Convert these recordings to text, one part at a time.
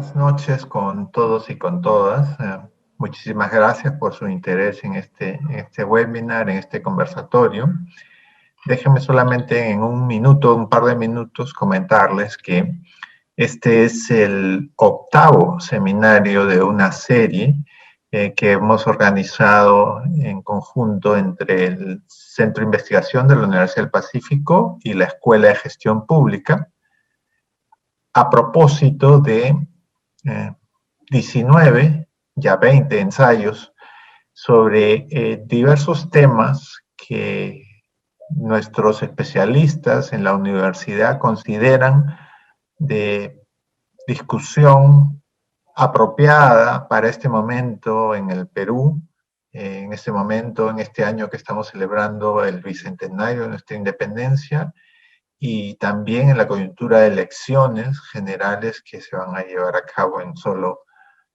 buenas noches con todos y con todas. Muchísimas gracias por su interés en este webinar, en este conversatorio. Déjenme solamente en un par de minutos, comentarles que este es el 8º seminario de una serie que hemos organizado en conjunto entre el Centro de Investigación de la Universidad del Pacífico y la Escuela de Gestión Pública, a propósito de 19, ya 20 ensayos sobre diversos temas que nuestros especialistas en la universidad consideran de discusión apropiada para este momento en el Perú, en este momento, en este año que estamos celebrando el bicentenario de nuestra independencia, y también en la coyuntura de elecciones generales que se van a llevar a cabo en solo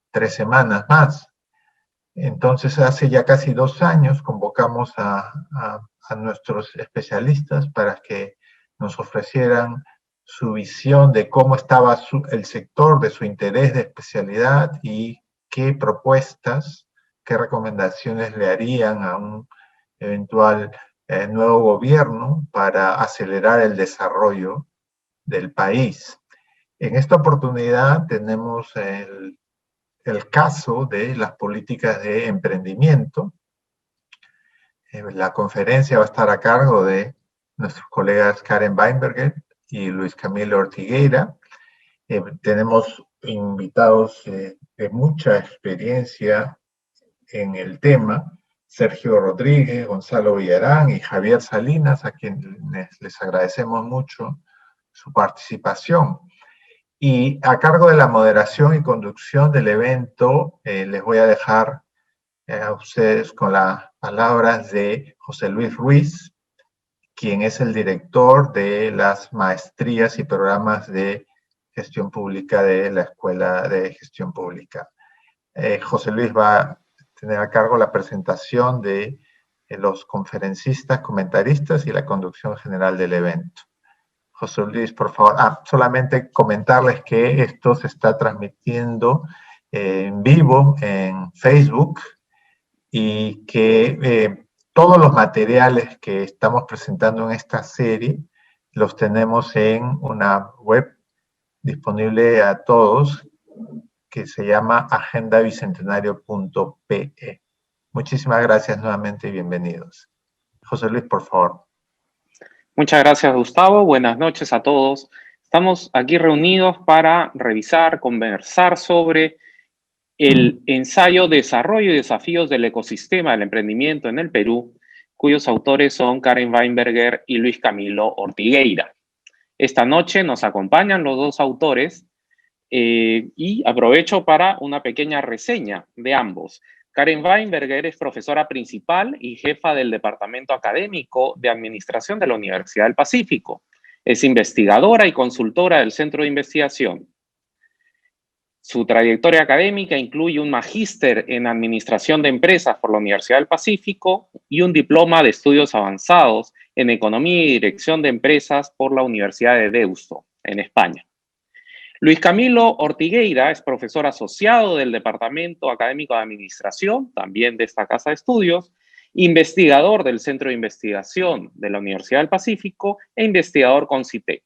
3 semanas más. Entonces, hace ya casi 2 años convocamos a nuestros especialistas para que nos ofrecieran su visión de cómo estaba el sector de su interés de especialidad y qué propuestas, qué recomendaciones le harían a un eventual nuevo gobierno para acelerar el desarrollo del país. En esta oportunidad tenemos el caso de las políticas de emprendimiento. La conferencia va a estar a cargo de nuestros colegas Karen Weinberger y Luis Camilo Ortigueira. Tenemos invitados de mucha experiencia en el tema: Sergio Rodríguez, Gonzalo Villarán y Javier Salinas, a quienes les agradecemos mucho su participación. Y a cargo de la moderación y conducción del evento, les voy a dejar a ustedes con las palabras de José Luis Ruiz, quien es el director de las maestrías y programas de gestión pública de la Escuela de Gestión Pública. José Luis va a tener a cargo la presentación de los conferencistas, comentaristas y la conducción general del evento. José Luis, por favor. Solamente comentarles que esto se está transmitiendo en vivo en Facebook y que todos los materiales que estamos presentando en esta serie los tenemos en una web disponible a todos que se llama agendabicentenario.pe. Muchísimas gracias nuevamente y bienvenidos. José Luis, por favor. Muchas gracias, Gustavo. Buenas noches a todos. Estamos aquí reunidos para revisar, conversar sobre el ensayo Desarrollo y Desafíos del Ecosistema del Emprendimiento en el Perú, cuyos autores son Karen Weinberger y Luis Camilo Ortigueira. Esta noche nos acompañan los dos autores y aprovecho para una pequeña reseña de ambos. Karen Weinberger es profesora principal y jefa del Departamento Académico de Administración de la Universidad del Pacífico. Es investigadora y consultora del Centro de Investigación. Su trayectoria académica incluye un magíster en Administración de Empresas por la Universidad del Pacífico y un diploma de estudios avanzados en Economía y Dirección de Empresas por la Universidad de Deusto, en España. Luis Camilo Ortigueira es profesor asociado del Departamento Académico de Administración, también de esta casa de estudios, investigador del Centro de Investigación de la Universidad del Pacífico e investigador con CITEC.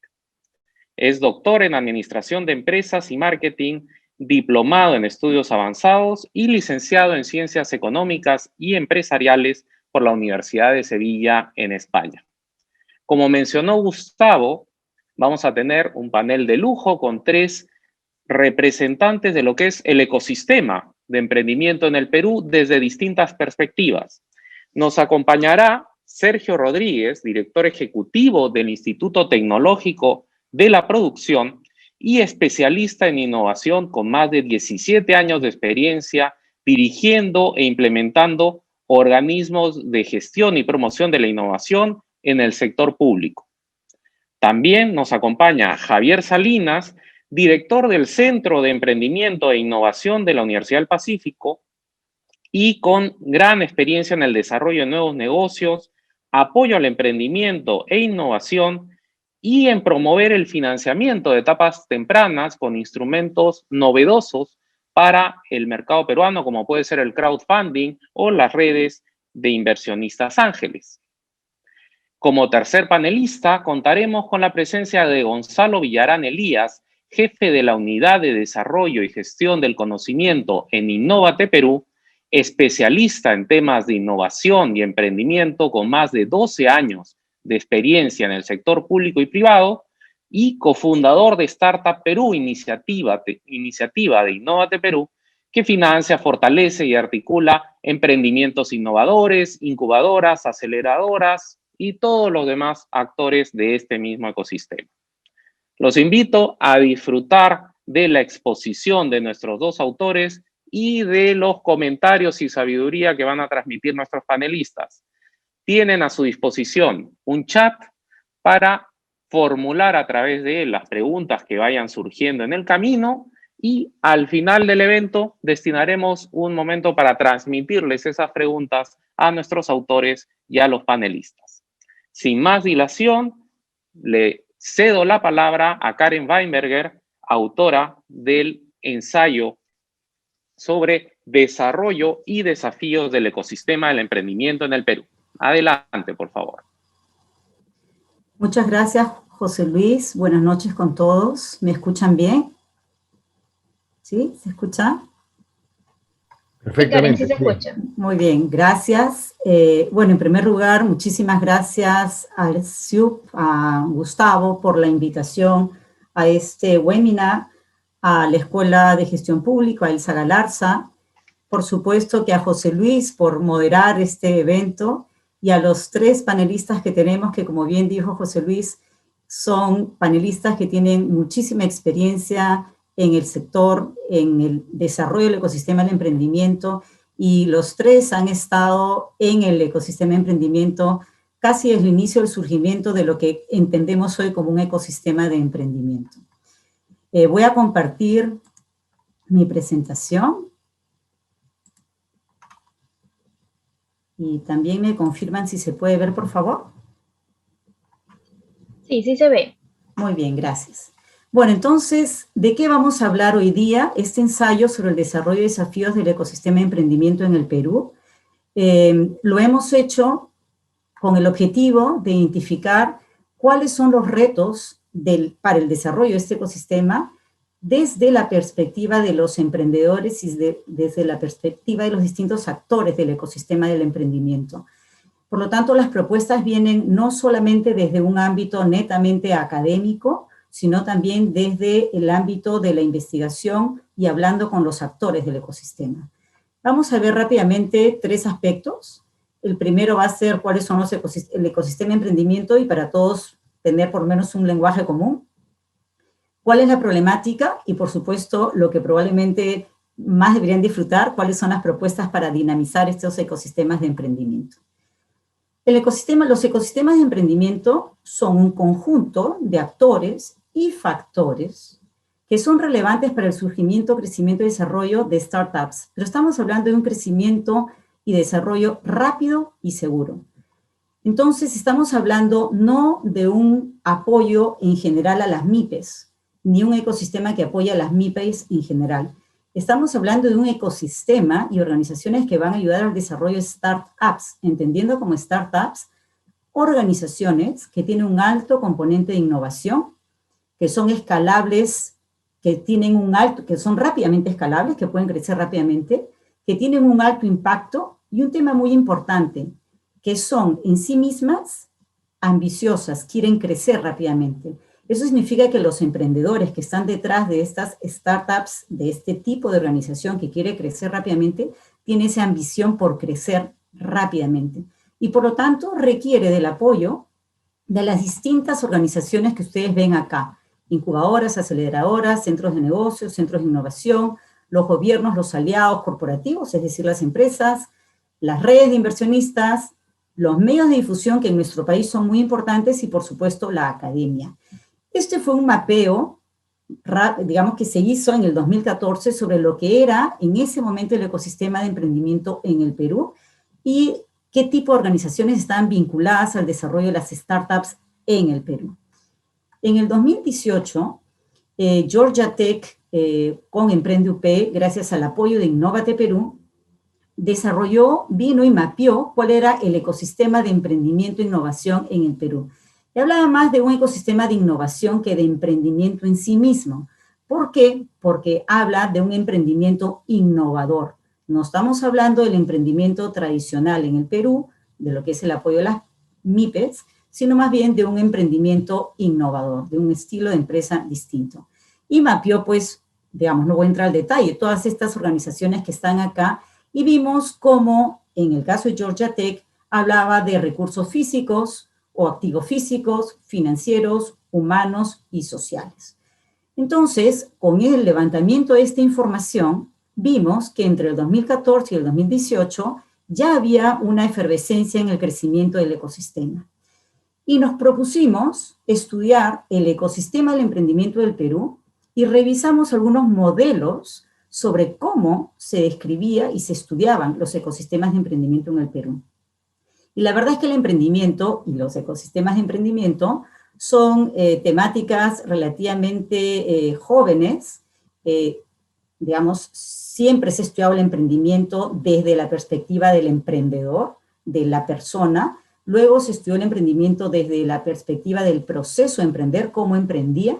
Es doctor en Administración de Empresas y Marketing, diplomado en Estudios Avanzados y licenciado en Ciencias Económicas y Empresariales por la Universidad de Sevilla, en España. Como mencionó Gustavo, vamos a tener un panel de lujo con 3 representantes de lo que es el ecosistema de emprendimiento en el Perú desde distintas perspectivas. Nos acompañará Sergio Rodríguez, director ejecutivo del Instituto Tecnológico de la Producción y especialista en innovación con más de 17 años de experiencia dirigiendo e implementando organismos de gestión y promoción de la innovación en el sector público. También nos acompaña Javier Salinas, director del Centro de Emprendimiento e Innovación de la Universidad del Pacífico y con gran experiencia en el desarrollo de nuevos negocios, apoyo al emprendimiento e innovación y en promover el financiamiento de etapas tempranas con instrumentos novedosos para el mercado peruano, como puede ser el crowdfunding o las redes de inversionistas ángeles. Como tercer panelista, contaremos con la presencia de Gonzalo Villarán Elías, jefe de la Unidad de Desarrollo y Gestión del Conocimiento en Innovate Perú, especialista en temas de innovación y emprendimiento con más de 12 años de experiencia en el sector público y privado, y cofundador de Startup Perú, iniciativa de Innovate Perú, que financia, fortalece y articula emprendimientos innovadores, incubadoras, aceleradoras y todos los demás actores de este mismo ecosistema. Los invito a disfrutar de la exposición de nuestros dos autores y de los comentarios y sabiduría que van a transmitir nuestros panelistas. Tienen a su disposición un chat para formular a través de él las preguntas que vayan surgiendo en el camino, y al final del evento destinaremos un momento para transmitirles esas preguntas a nuestros autores y a los panelistas. Sin más dilación, le cedo la palabra a Karen Weinberger, autora del ensayo sobre desarrollo y desafíos del ecosistema del emprendimiento en el Perú. Adelante, por favor. Muchas gracias, José Luis. Buenas noches con todos. ¿Me escuchan bien? ¿Sí? ¿Se escucha? Perfectamente. Sí, se escucha. Muy bien, gracias. Bueno, en primer lugar, muchísimas gracias al SIUP, a Gustavo, por la invitación a este webinar, a la Escuela de Gestión Pública, a Elsa Galarza, por supuesto que a José Luis por moderar este evento, y a los tres panelistas que tenemos, que como bien dijo José Luis, son panelistas que tienen muchísima experiencia en el sector, en el desarrollo del ecosistema del emprendimiento, y los tres han estado en el ecosistema de emprendimiento casi desde el inicio del surgimiento de lo que entendemos hoy como un ecosistema de emprendimiento. Voy a compartir mi presentación. Y también me confirman si se puede ver, por favor. Sí, sí se ve. Muy bien, gracias. Bueno, entonces, ¿de qué vamos a hablar hoy día? Este ensayo sobre el desarrollo y desafíos del ecosistema de emprendimiento en el Perú. Lo hemos hecho con el objetivo de identificar cuáles son los retos para el desarrollo de este ecosistema desde la perspectiva de los emprendedores y desde la perspectiva de los distintos actores del ecosistema del emprendimiento. Por lo tanto, las propuestas vienen no solamente desde un ámbito netamente académico, sino también desde el ámbito de la investigación y hablando con los actores del ecosistema. Vamos a ver rápidamente tres aspectos. El primero va a ser cuáles son el ecosistema de emprendimiento, y para todos tener por lo menos un lenguaje común. ¿Cuál es la problemática? Y por supuesto, lo que probablemente más deberían disfrutar, cuáles son las propuestas para dinamizar estos ecosistemas de emprendimiento. Los ecosistemas de emprendimiento son un conjunto de actores y factores que son relevantes para el surgimiento, crecimiento y desarrollo de startups. Pero estamos hablando de un crecimiento y desarrollo rápido y seguro. Entonces, estamos hablando no de un apoyo en general a las MIPES, ni un ecosistema que apoya a las MIPES en general. Estamos hablando de un ecosistema y organizaciones que van a ayudar al desarrollo de startups, entendiendo como startups organizaciones que tienen un alto componente de innovación, que son escalables, que son rápidamente escalables, que pueden crecer rápidamente, que tienen un alto impacto, y un tema muy importante, que son en sí mismas ambiciosas, quieren crecer rápidamente. Eso significa que los emprendedores que están detrás de estas startups, de este tipo de organización que quiere crecer rápidamente, tienen esa ambición por crecer rápidamente. Y por lo tanto requiere del apoyo de las distintas organizaciones que ustedes ven acá. Incubadoras, aceleradoras, centros de negocios, centros de innovación, los gobiernos, los aliados corporativos, es decir, las empresas, las redes de inversionistas, los medios de difusión que en nuestro país son muy importantes, y por supuesto la academia. Este fue un mapeo, digamos, que se hizo en el 2014 sobre lo que era en ese momento el ecosistema de emprendimiento en el Perú y qué tipo de organizaciones estaban vinculadas al desarrollo de las startups en el Perú. En el 2018, Georgia Tech, con Emprende UP, gracias al apoyo de Innovate Perú, vino y mapeó cuál era el ecosistema de emprendimiento e innovación en el Perú. Y hablaba más de un ecosistema de innovación que de emprendimiento en sí mismo. ¿Por qué? Porque habla de un emprendimiento innovador. No estamos hablando del emprendimiento tradicional en el Perú, de lo que es el apoyo a las MIPES, sino más bien de un emprendimiento innovador, de un estilo de empresa distinto. Y mapeó, pues, digamos, no voy a entrar al detalle, todas estas organizaciones que están acá, y vimos cómo, en el caso de Georgia Tech, hablaba de recursos físicos o activos físicos, financieros, humanos y sociales. Entonces, con el levantamiento de esta información, vimos que entre el 2014 y el 2018 ya había una efervescencia en el crecimiento del ecosistema. Y nos propusimos estudiar el ecosistema del emprendimiento del Perú y revisamos algunos modelos sobre cómo se describía y se estudiaban los ecosistemas de emprendimiento en el Perú. Y la verdad es que el emprendimiento y los ecosistemas de emprendimiento son temáticas relativamente jóvenes. Digamos, siempre se ha estudiado el emprendimiento desde la perspectiva del emprendedor, de la persona. Luego se estudió el emprendimiento desde la perspectiva del proceso de emprender, cómo emprendían.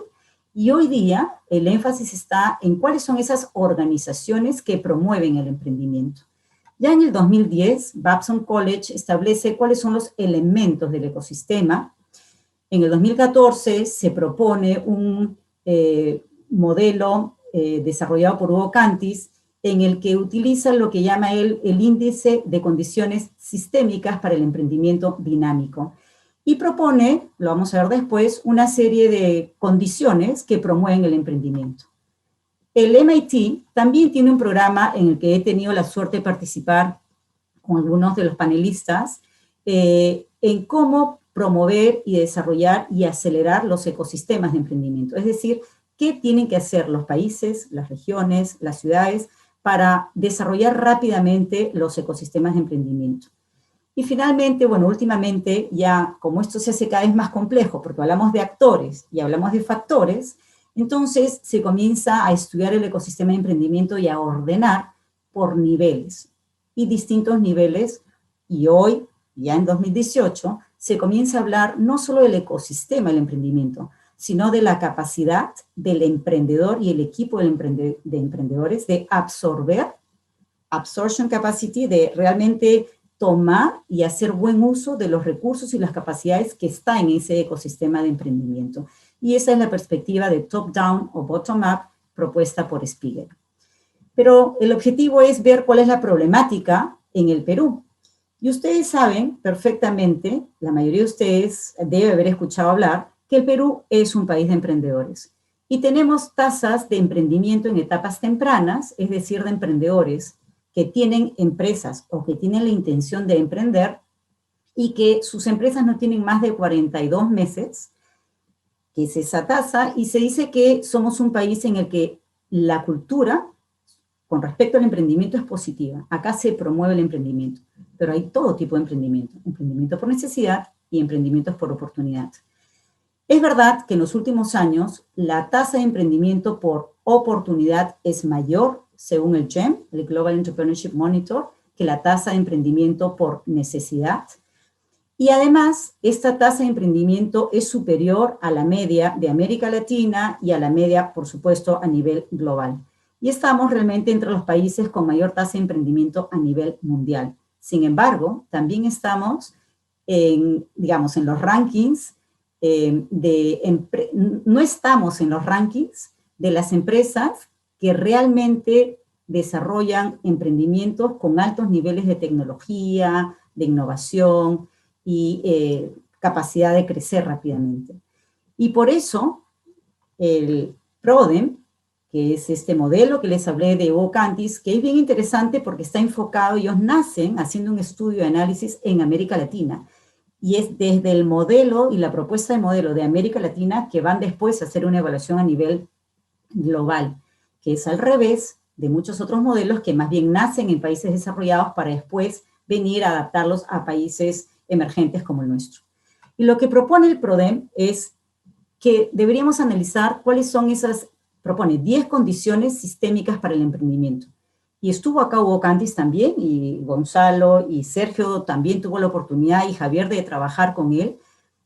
Y hoy día el énfasis está en cuáles son esas organizaciones que promueven el emprendimiento. Ya en el 2010, Babson College establece cuáles son los elementos del ecosistema. En el 2014 se propone un modelo desarrollado por Hugo Cantis, en el que utiliza lo que llama él el índice de condiciones sistémicas para el emprendimiento dinámico. Y propone, lo vamos a ver después, una serie de condiciones que promueven el emprendimiento. El MIT también tiene un programa en el que he tenido la suerte de participar con algunos de los panelistas en cómo promover y desarrollar y acelerar los ecosistemas de emprendimiento. Es decir, qué tienen que hacer los países, las regiones, las ciudades para desarrollar rápidamente los ecosistemas de emprendimiento. Y finalmente, bueno, últimamente ya como esto se hace cada vez más complejo, porque hablamos de actores y hablamos de factores, entonces se comienza a estudiar el ecosistema de emprendimiento y a ordenar por niveles y distintos niveles. Y hoy, ya en 2018, se comienza a hablar no solo del ecosistema del emprendimiento, sino de la capacidad del emprendedor y el equipo de emprendedores de absorption capacity, de realmente tomar y hacer buen uso de los recursos y las capacidades que está en ese ecosistema de emprendimiento. Y esa es la perspectiva de top-down o bottom-up propuesta por Spiegel. Pero el objetivo es ver cuál es la problemática en el Perú. Y ustedes saben perfectamente, la mayoría de ustedes debe haber escuchado hablar, que el Perú es un país de emprendedores. Y tenemos tasas de emprendimiento en etapas tempranas, es decir, de emprendedores que tienen empresas o que tienen la intención de emprender y que sus empresas no tienen más de 42 meses, que es esa tasa, y se dice que somos un país en el que la cultura con respecto al emprendimiento es positiva. Acá se promueve el emprendimiento, pero hay todo tipo de emprendimiento. Emprendimiento por necesidad y emprendimientos por oportunidad. Es verdad que en los últimos años la tasa de emprendimiento por oportunidad es mayor, según el GEM, el Global Entrepreneurship Monitor, que la tasa de emprendimiento por necesidad. Y además, esta tasa de emprendimiento es superior a la media de América Latina y a la media, por supuesto, a nivel global. Y estamos realmente entre los países con mayor tasa de emprendimiento a nivel mundial. Sin embargo, también estamos en los rankings no estamos en los rankings de las empresas que realmente desarrollan emprendimientos con altos niveles de tecnología, de innovación y capacidad de crecer rápidamente. Y por eso el PRODEM, que es este modelo que les hablé de Hugo Cantis, que es bien interesante porque está enfocado, ellos nacen haciendo un estudio de análisis en América Latina. Y es desde el modelo y la propuesta de modelo de América Latina que van después a hacer una evaluación a nivel global, que es al revés de muchos otros modelos que más bien nacen en países desarrollados para después venir a adaptarlos a países emergentes como el nuestro. Y lo que propone el PRODEM es que deberíamos analizar cuáles son esas, propone 10 condiciones sistémicas para el emprendimiento. Y estuvo acá Hugo Cantis también, y Gonzalo, y Sergio también tuvo la oportunidad, y Javier, de trabajar con él,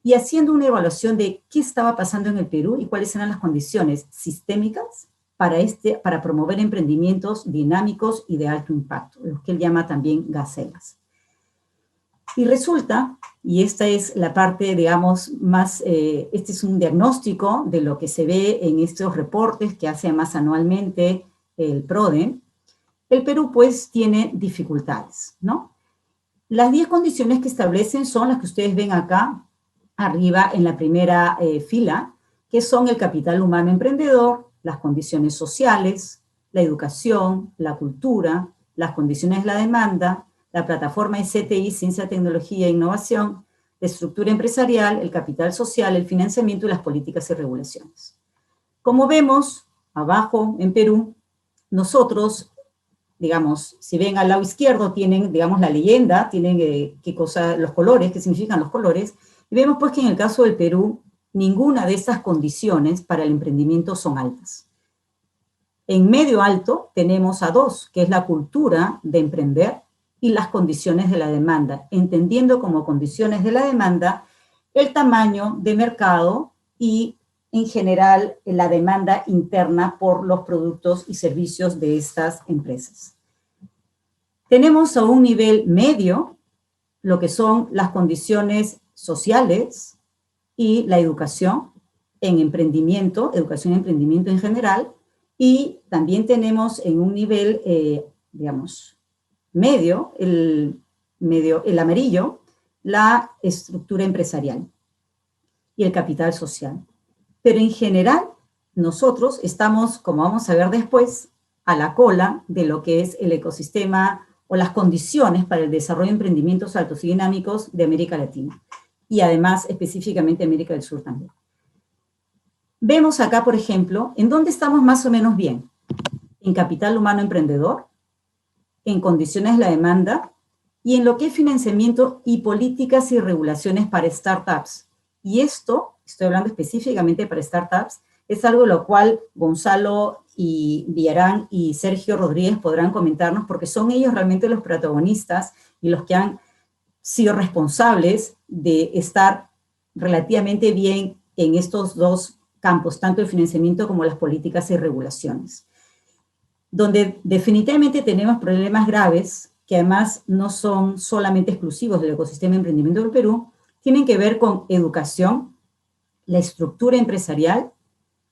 y haciendo una evaluación de qué estaba pasando en el Perú y cuáles eran las condiciones sistémicas para promover emprendimientos dinámicos y de alto impacto, los que él llama también gacelas. Y resulta, y esta es la parte, digamos, más, este es un diagnóstico de lo que se ve en estos reportes que hace más anualmente el PRODE. El Perú, pues, tiene dificultades, ¿no? Las 10 condiciones que establecen son las que ustedes ven acá, arriba en la primera fila, que son el capital humano emprendedor, las condiciones sociales, la educación, la cultura, las condiciones de la demanda, la plataforma ICTI, Ciencia, Tecnología e Innovación, la estructura empresarial, el capital social, el financiamiento y las políticas y regulaciones. Como vemos, abajo en Perú, nosotros, digamos, si ven al lado izquierdo, tienen, digamos, la leyenda, tienen qué cosa, los colores, qué significan los colores, y vemos pues que en el caso del Perú, ninguna de estas condiciones para el emprendimiento son altas. En medio alto tenemos a 2, que es la cultura de emprender y las condiciones de la demanda, entendiendo como condiciones de la demanda el tamaño de mercado y, en general, la demanda interna por los productos y servicios de estas empresas. Tenemos a un nivel medio lo que son las condiciones sociales y la educación en emprendimiento, educación y emprendimiento en general, y también tenemos en un nivel, digamos, medio, el amarillo, la estructura empresarial y el capital social. Pero en general, nosotros estamos, como vamos a ver después, a la cola de lo que es el ecosistema o las condiciones para el desarrollo de emprendimientos altos y dinámicos de América Latina. Y además, específicamente, América del Sur también. Vemos acá, por ejemplo, en dónde estamos más o menos bien. En capital humano emprendedor, en condiciones de la demanda, y en lo que es financiamiento y políticas y regulaciones para startups. Y esto, estoy hablando específicamente para startups, es algo de lo cual Gonzalo y Villarán y Sergio Rodríguez podrán comentarnos, porque son ellos realmente los protagonistas y los que han sido responsables de estar relativamente bien en estos dos campos, tanto el financiamiento como las políticas y regulaciones. Donde definitivamente tenemos problemas graves, que además no son solamente exclusivos del ecosistema de emprendimiento del Perú, tienen que ver con educación, la estructura empresarial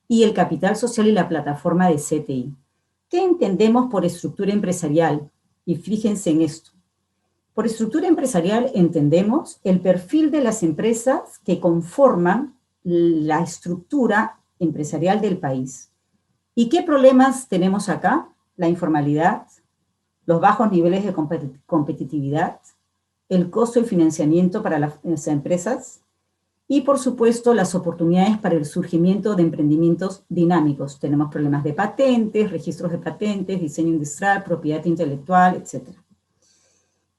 y el capital social y la plataforma de CTI. ¿Qué entendemos por estructura empresarial? Y fíjense en esto. Por estructura empresarial entendemos el perfil de las empresas que conforman la estructura empresarial del país. ¿Y qué problemas tenemos acá? La informalidad, los bajos niveles de competitividad, el costo y financiamiento para las empresas y, por supuesto, las oportunidades para el surgimiento de emprendimientos dinámicos. Tenemos problemas de patentes, registros de patentes, diseño industrial, propiedad intelectual, etc.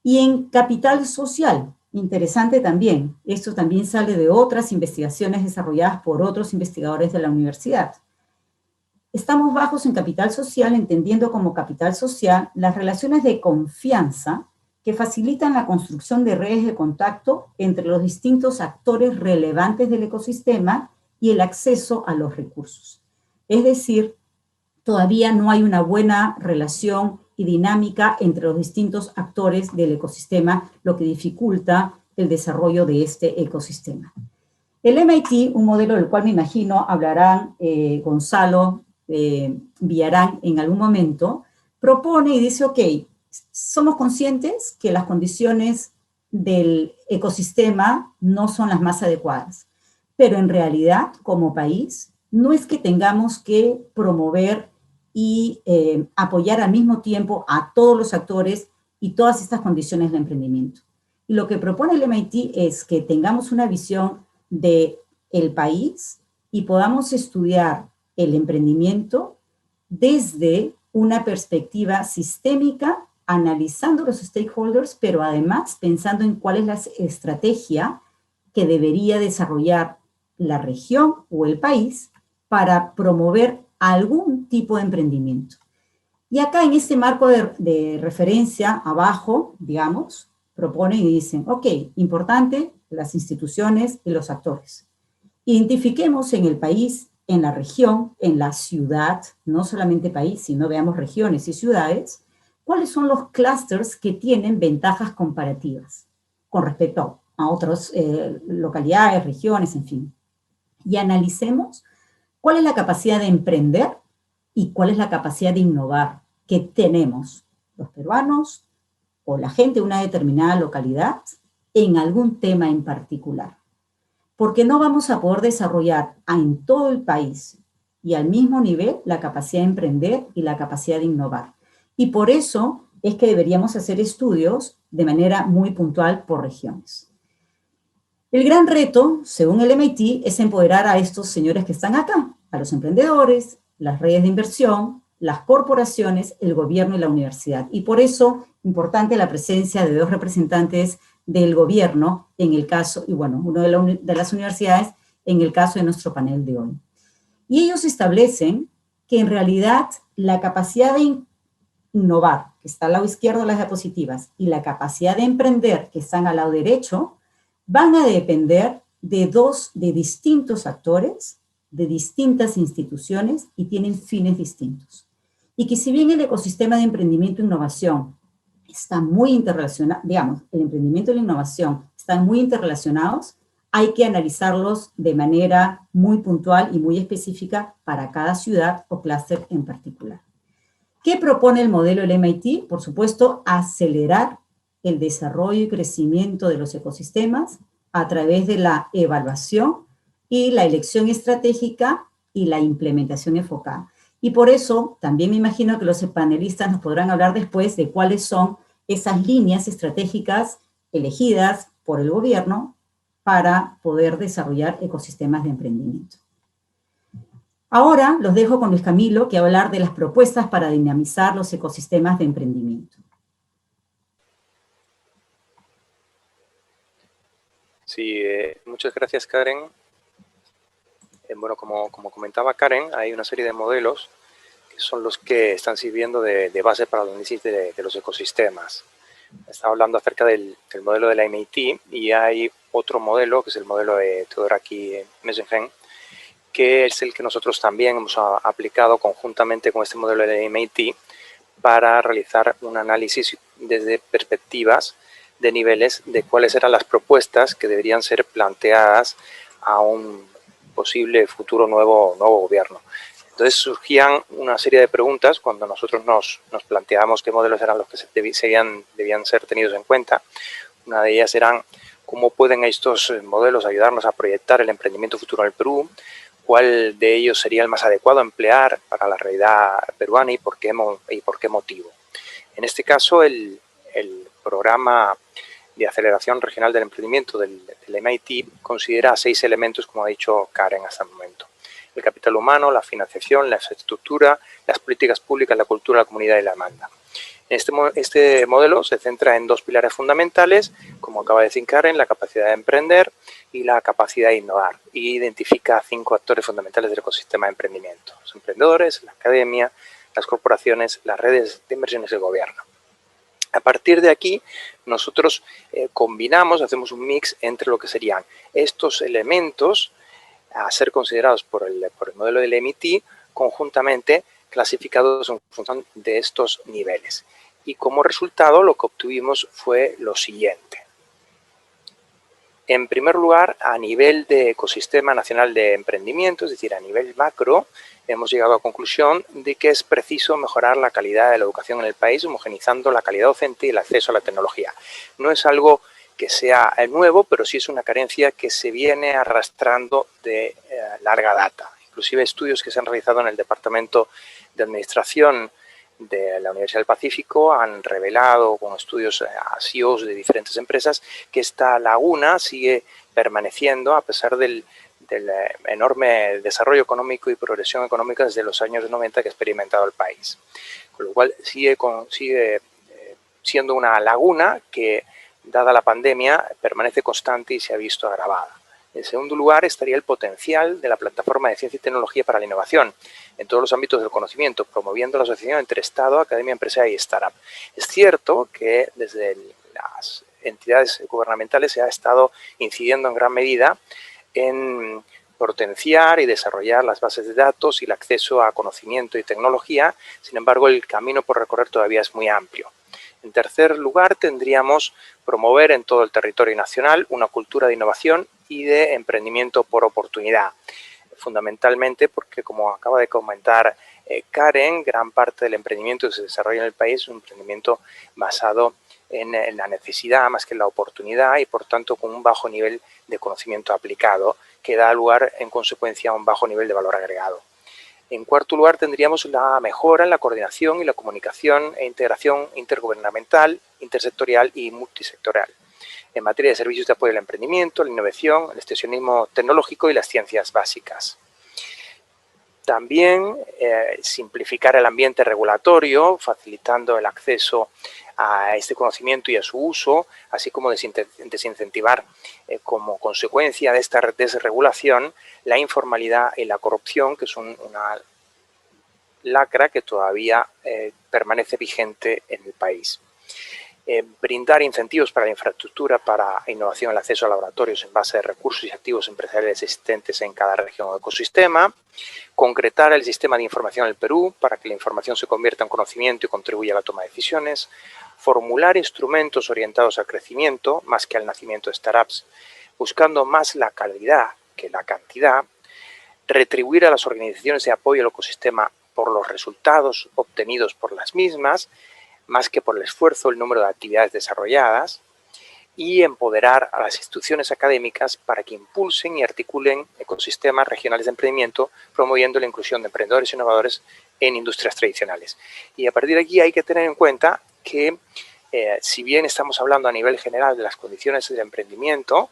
Y en capital social, interesante también, esto también sale de otras investigaciones desarrolladas por otros investigadores de la universidad. Estamos bajos en capital social, entendiendo como capital social las relaciones de confianza que facilitan la construcción de redes de contacto entre los distintos actores relevantes del ecosistema y el acceso a los recursos. Es decir, todavía no hay una buena relación y dinámica entre los distintos actores del ecosistema, lo que dificulta el desarrollo de este ecosistema. El MIT, un modelo del cual me imagino hablarán Gonzalo, Villarán en algún momento, propone y dice, ok, somos conscientes que las condiciones del ecosistema no son las más adecuadas, pero en realidad, como país, no es que tengamos que promover y apoyar al mismo tiempo a todos los actores y todas estas condiciones de emprendimiento. Y lo que propone el MIT es que tengamos una visión del país y podamos estudiar el emprendimiento desde una perspectiva sistémica, analizando los stakeholders, pero además pensando en cuál es la estrategia que debería desarrollar la región o el país para promover algún tipo de emprendimiento. Y acá en este marco de referencia abajo, digamos, proponen y dicen, ok, importante, las instituciones y los actores. Identifiquemos en el país, en la región, en la ciudad, no solamente país, sino veamos regiones y ciudades, cuáles son los clústeres que tienen ventajas comparativas con respecto a otras localidades, regiones, en fin. Y analicemos cuál es la capacidad de emprender y cuál es la capacidad de innovar que tenemos los peruanos o la gente de una determinada localidad en algún tema en particular. Porque no vamos a poder desarrollar en todo el país y al mismo nivel la capacidad de emprender y la capacidad de innovar. Y por eso es que deberíamos hacer estudios de manera muy puntual por regiones. El gran reto, según el MIT, es empoderar a estos señores que están acá, a los emprendedores, las redes de inversión, las corporaciones, el gobierno y la universidad. Y por eso, importante la presencia de 2 representantes del gobierno, en el caso, y bueno, uno de las universidades, en el caso de nuestro panel de hoy. Y ellos establecen que en realidad la capacidad de innovar, que está al lado izquierdo de las diapositivas, y la capacidad de emprender, que están al lado derecho, van a depender de distintos actores, de distintas instituciones y tienen fines distintos. Y que si bien el ecosistema de emprendimiento e innovación está muy interrelacionado, digamos, el emprendimiento y la innovación están muy interrelacionados, hay que analizarlos de manera muy puntual y muy específica para cada ciudad o clúster en particular. ¿Qué propone el modelo del MIT? Por supuesto, acelerar el desarrollo y crecimiento de los ecosistemas a través de la evaluación y la elección estratégica y la implementación enfocada. Y por eso también me imagino que los panelistas nos podrán hablar después de cuáles son esas líneas estratégicas elegidas por el gobierno para poder desarrollar ecosistemas de emprendimiento. Ahora los dejo con Luis Camilo, que va a hablar de las propuestas para dinamizar los ecosistemas de emprendimiento. Sí, muchas gracias, Karen. Bueno, como comentaba Karen, hay una serie de modelos que son los que están sirviendo de base para el análisis de los ecosistemas. Estaba hablando acerca del modelo de la MIT y hay otro modelo, que es el modelo de Theodorakis Messenheim, que es el que nosotros también hemos aplicado conjuntamente con este modelo de MIT para realizar un análisis desde perspectivas de niveles de cuáles eran las propuestas que deberían ser planteadas a un posible futuro nuevo gobierno. Entonces surgían una serie de preguntas cuando nosotros nos planteábamos qué modelos eran los que debían ser tenidos en cuenta. Una de ellas eran cómo pueden estos modelos ayudarnos a proyectar el emprendimiento futuro en el Perú, cuál de ellos sería el más adecuado a emplear para la realidad peruana y por qué motivo. En este caso, el programa de aceleración regional del emprendimiento del MIT considera 6 elementos, como ha dicho Karen hasta el momento. El capital humano, la financiación, la infraestructura, las políticas públicas, la cultura, la comunidad y la demanda. Este modelo se centra en 2 pilares fundamentales, como acaba de decir Karen, la capacidad de emprender y la capacidad de innovar, y identifica 5 actores fundamentales del ecosistema de emprendimiento: los emprendedores, la academia, las corporaciones, las redes de inversiones y el gobierno. A partir de aquí, nosotros combinamos, hacemos un mix entre lo que serían estos elementos a ser considerados por el modelo del MIT, conjuntamente clasificados en función de estos niveles. Y como resultado, lo que obtuvimos fue lo siguiente. En primer lugar, a nivel de ecosistema nacional de emprendimiento, es decir, a nivel macro, hemos llegado a la conclusión de que es preciso mejorar la calidad de la educación en el país, homogenizando la calidad docente y el acceso a la tecnología. No es algo que sea nuevo, pero sí es una carencia que se viene arrastrando de larga data. Inclusive estudios que se han realizado en el Departamento de Administración de la Universidad del Pacífico han revelado, con estudios a CEOs de diferentes empresas, que esta laguna sigue permaneciendo a pesar del enorme desarrollo económico y progresión económica desde los años 90 que ha experimentado el país. Con lo cual sigue siendo una laguna que, dada la pandemia, permanece constante y se ha visto agravada. En segundo lugar, estaría el potencial de la plataforma de ciencia y tecnología para la innovación en todos los ámbitos del conocimiento, promoviendo la asociación entre Estado, academia, empresa y startup. Es cierto que desde las entidades gubernamentales se ha estado incidiendo en gran medida en potenciar y desarrollar las bases de datos y el acceso a conocimiento y tecnología. Sin embargo, el camino por recorrer todavía es muy amplio. En tercer lugar, tendríamos promover en todo el territorio nacional una cultura de innovación y de emprendimiento por oportunidad. Fundamentalmente porque, como acaba de comentar Karen, gran parte del emprendimiento que se desarrolla en el país es un emprendimiento basado en la necesidad más que en la oportunidad y, por tanto, con un bajo nivel de conocimiento aplicado que da lugar, en consecuencia, a un bajo nivel de valor agregado. En cuarto lugar, tendríamos la mejora en la coordinación y la comunicación e integración intergubernamental, intersectorial y multisectorial en materia de servicios de apoyo al emprendimiento, la innovación, el extensionismo tecnológico y las ciencias básicas. También simplificar el ambiente regulatorio, facilitando el acceso a este conocimiento y a su uso, así como desincentivar como consecuencia de esta desregulación la informalidad y la corrupción, que es una lacra que todavía permanece vigente en el país. Brindar incentivos para la infraestructura, para innovación, el acceso a laboratorios en base a recursos y activos empresariales existentes en cada región o ecosistema, concretar el sistema de información en el Perú para que la información se convierta en conocimiento y contribuya a la toma de decisiones, formular instrumentos orientados al crecimiento más que al nacimiento de startups, buscando más la calidad que la cantidad, retribuir a las organizaciones de apoyo al ecosistema por los resultados obtenidos por las mismas, más que por el esfuerzo, el número de actividades desarrolladas, y empoderar a las instituciones académicas para que impulsen y articulen ecosistemas regionales de emprendimiento, promoviendo la inclusión de emprendedores e innovadores en industrias tradicionales. Y a partir de aquí hay que tener en cuenta que, si bien estamos hablando a nivel general de las condiciones del emprendimiento,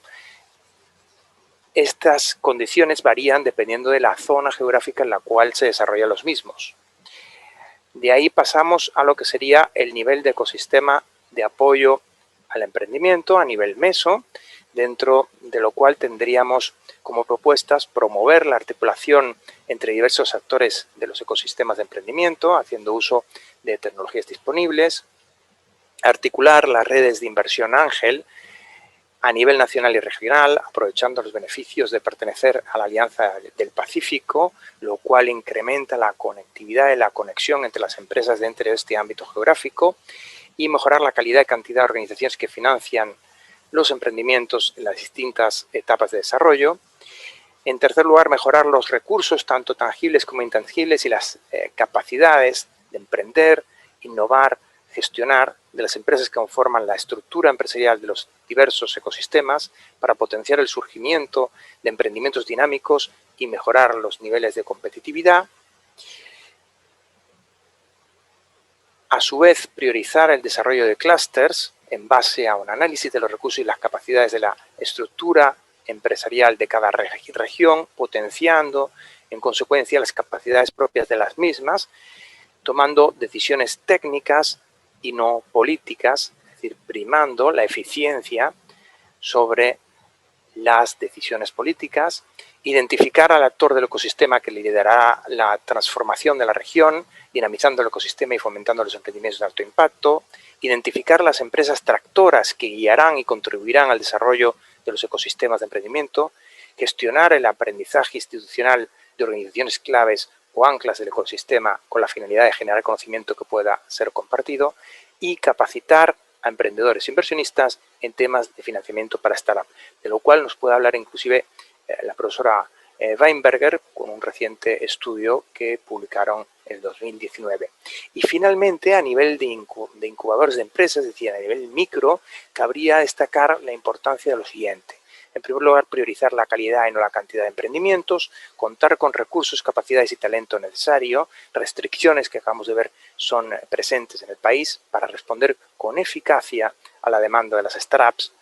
estas condiciones varían dependiendo de la zona geográfica en la cual se desarrollan los mismos. De ahí pasamos a lo que sería el nivel de ecosistema de apoyo al emprendimiento a nivel meso, dentro de lo cual tendríamos como propuestas promover la articulación entre diversos actores de los ecosistemas de emprendimiento, haciendo uso de tecnologías disponibles, articular las redes de inversión ángel a nivel nacional y regional, aprovechando los beneficios de pertenecer a la Alianza del Pacífico, lo cual incrementa la conectividad y la conexión entre las empresas dentro de este ámbito geográfico, y mejorar la calidad y cantidad de organizaciones que financian los emprendimientos en las distintas etapas de desarrollo. En tercer lugar, mejorar los recursos, tanto tangibles como intangibles, y las capacidades de emprender, innovar, gestionar de las empresas que conforman la estructura empresarial de los diversos ecosistemas para potenciar el surgimiento de emprendimientos dinámicos y mejorar los niveles de competitividad. A su vez, priorizar el desarrollo de clústeres en base a un análisis de los recursos y las capacidades de la estructura empresarial de cada región, potenciando en consecuencia las capacidades propias de las mismas, tomando decisiones técnicas y no políticas, es decir, primando la eficiencia sobre las decisiones políticas, identificar al actor del ecosistema que liderará la transformación de la región, dinamizando el ecosistema y fomentando los emprendimientos de alto impacto, identificar las empresas tractoras que guiarán y contribuirán al desarrollo de los ecosistemas de emprendimiento, gestionar el aprendizaje institucional de organizaciones claves o anclas del ecosistema con la finalidad de generar conocimiento que pueda ser compartido, y capacitar a emprendedores e inversionistas en temas de financiamiento para startup, de lo cual nos puede hablar inclusive la profesora Weinberger con un reciente estudio que publicaron en el 2019. Y finalmente, a nivel de incubadores de empresas, es decir, a nivel micro, cabría destacar la importancia de lo siguiente. En primer lugar, priorizar la calidad y no la cantidad de emprendimientos, contar con recursos, capacidades y talento necesario, restricciones que acabamos de ver son presentes en el país para responder con eficacia a la demanda de las startups,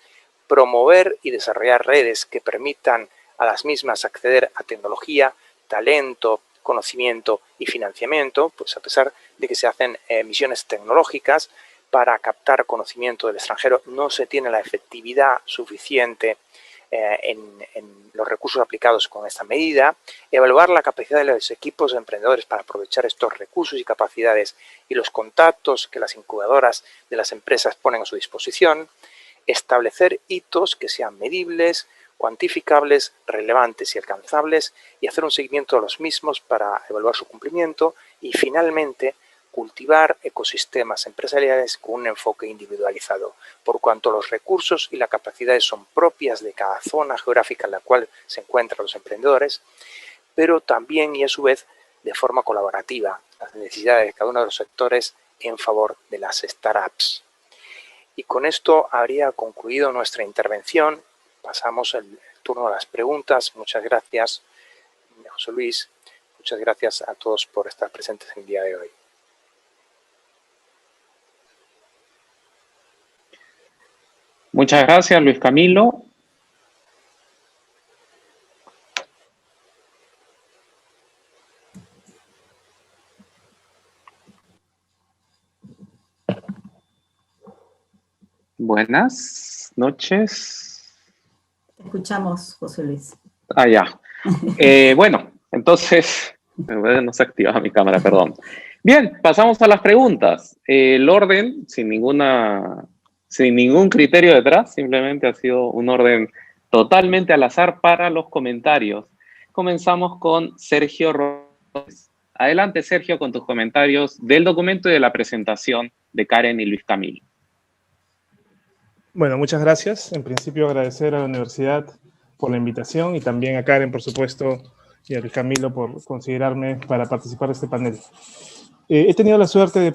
promover y desarrollar redes que permitan a las mismas acceder a tecnología, talento, conocimiento y financiamiento, pues a pesar de que se hacen misiones tecnológicas para captar conocimiento del extranjero, no se tiene la efectividad suficiente en los recursos aplicados con esta medida, evaluar la capacidad de los equipos de emprendedores para aprovechar estos recursos y capacidades y los contactos que las incubadoras de las empresas ponen a su disposición, establecer hitos que sean medibles, cuantificables, relevantes y alcanzables y hacer un seguimiento de los mismos para evaluar su cumplimiento y, finalmente, cultivar ecosistemas empresariales con un enfoque individualizado, por cuanto los recursos y las capacidades son propias de cada zona geográfica en la cual se encuentran los emprendedores, pero también y a su vez de forma colaborativa, las necesidades de cada uno de los sectores en favor de las startups. Y con esto habría concluido nuestra intervención. Pasamos el turno a las preguntas. Muchas gracias, José Luis. Muchas gracias a todos por estar presentes en el día de hoy. Muchas gracias, Luis Camilo. Buenas noches. Te escuchamos, José Luis. Ah, ya. Bueno, entonces, no se activaba mi cámara, perdón. Bien, pasamos a las preguntas. El orden, sin ningún criterio detrás, simplemente ha sido un orden totalmente al azar para los comentarios. Comenzamos con Sergio Rodríguez. Adelante, Sergio, con tus comentarios del documento y de la presentación de Karen y Luis Camilo. Bueno, muchas gracias. En principio, agradecer a la universidad por la invitación y también a Karen, por supuesto, y a Luis Camilo por considerarme para participar de este panel. He tenido la suerte de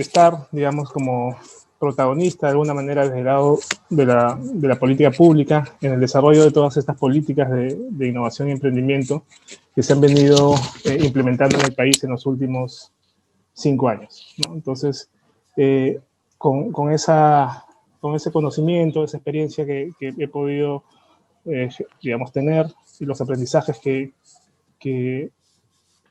estar, digamos, como protagonista de alguna manera desde el lado de la política pública en el desarrollo de todas estas políticas de innovación y emprendimiento que se han venido implementando en el país en los últimos 5 años, ¿no? Entonces, con ese conocimiento, esa experiencia que he podido, digamos, tener y los aprendizajes que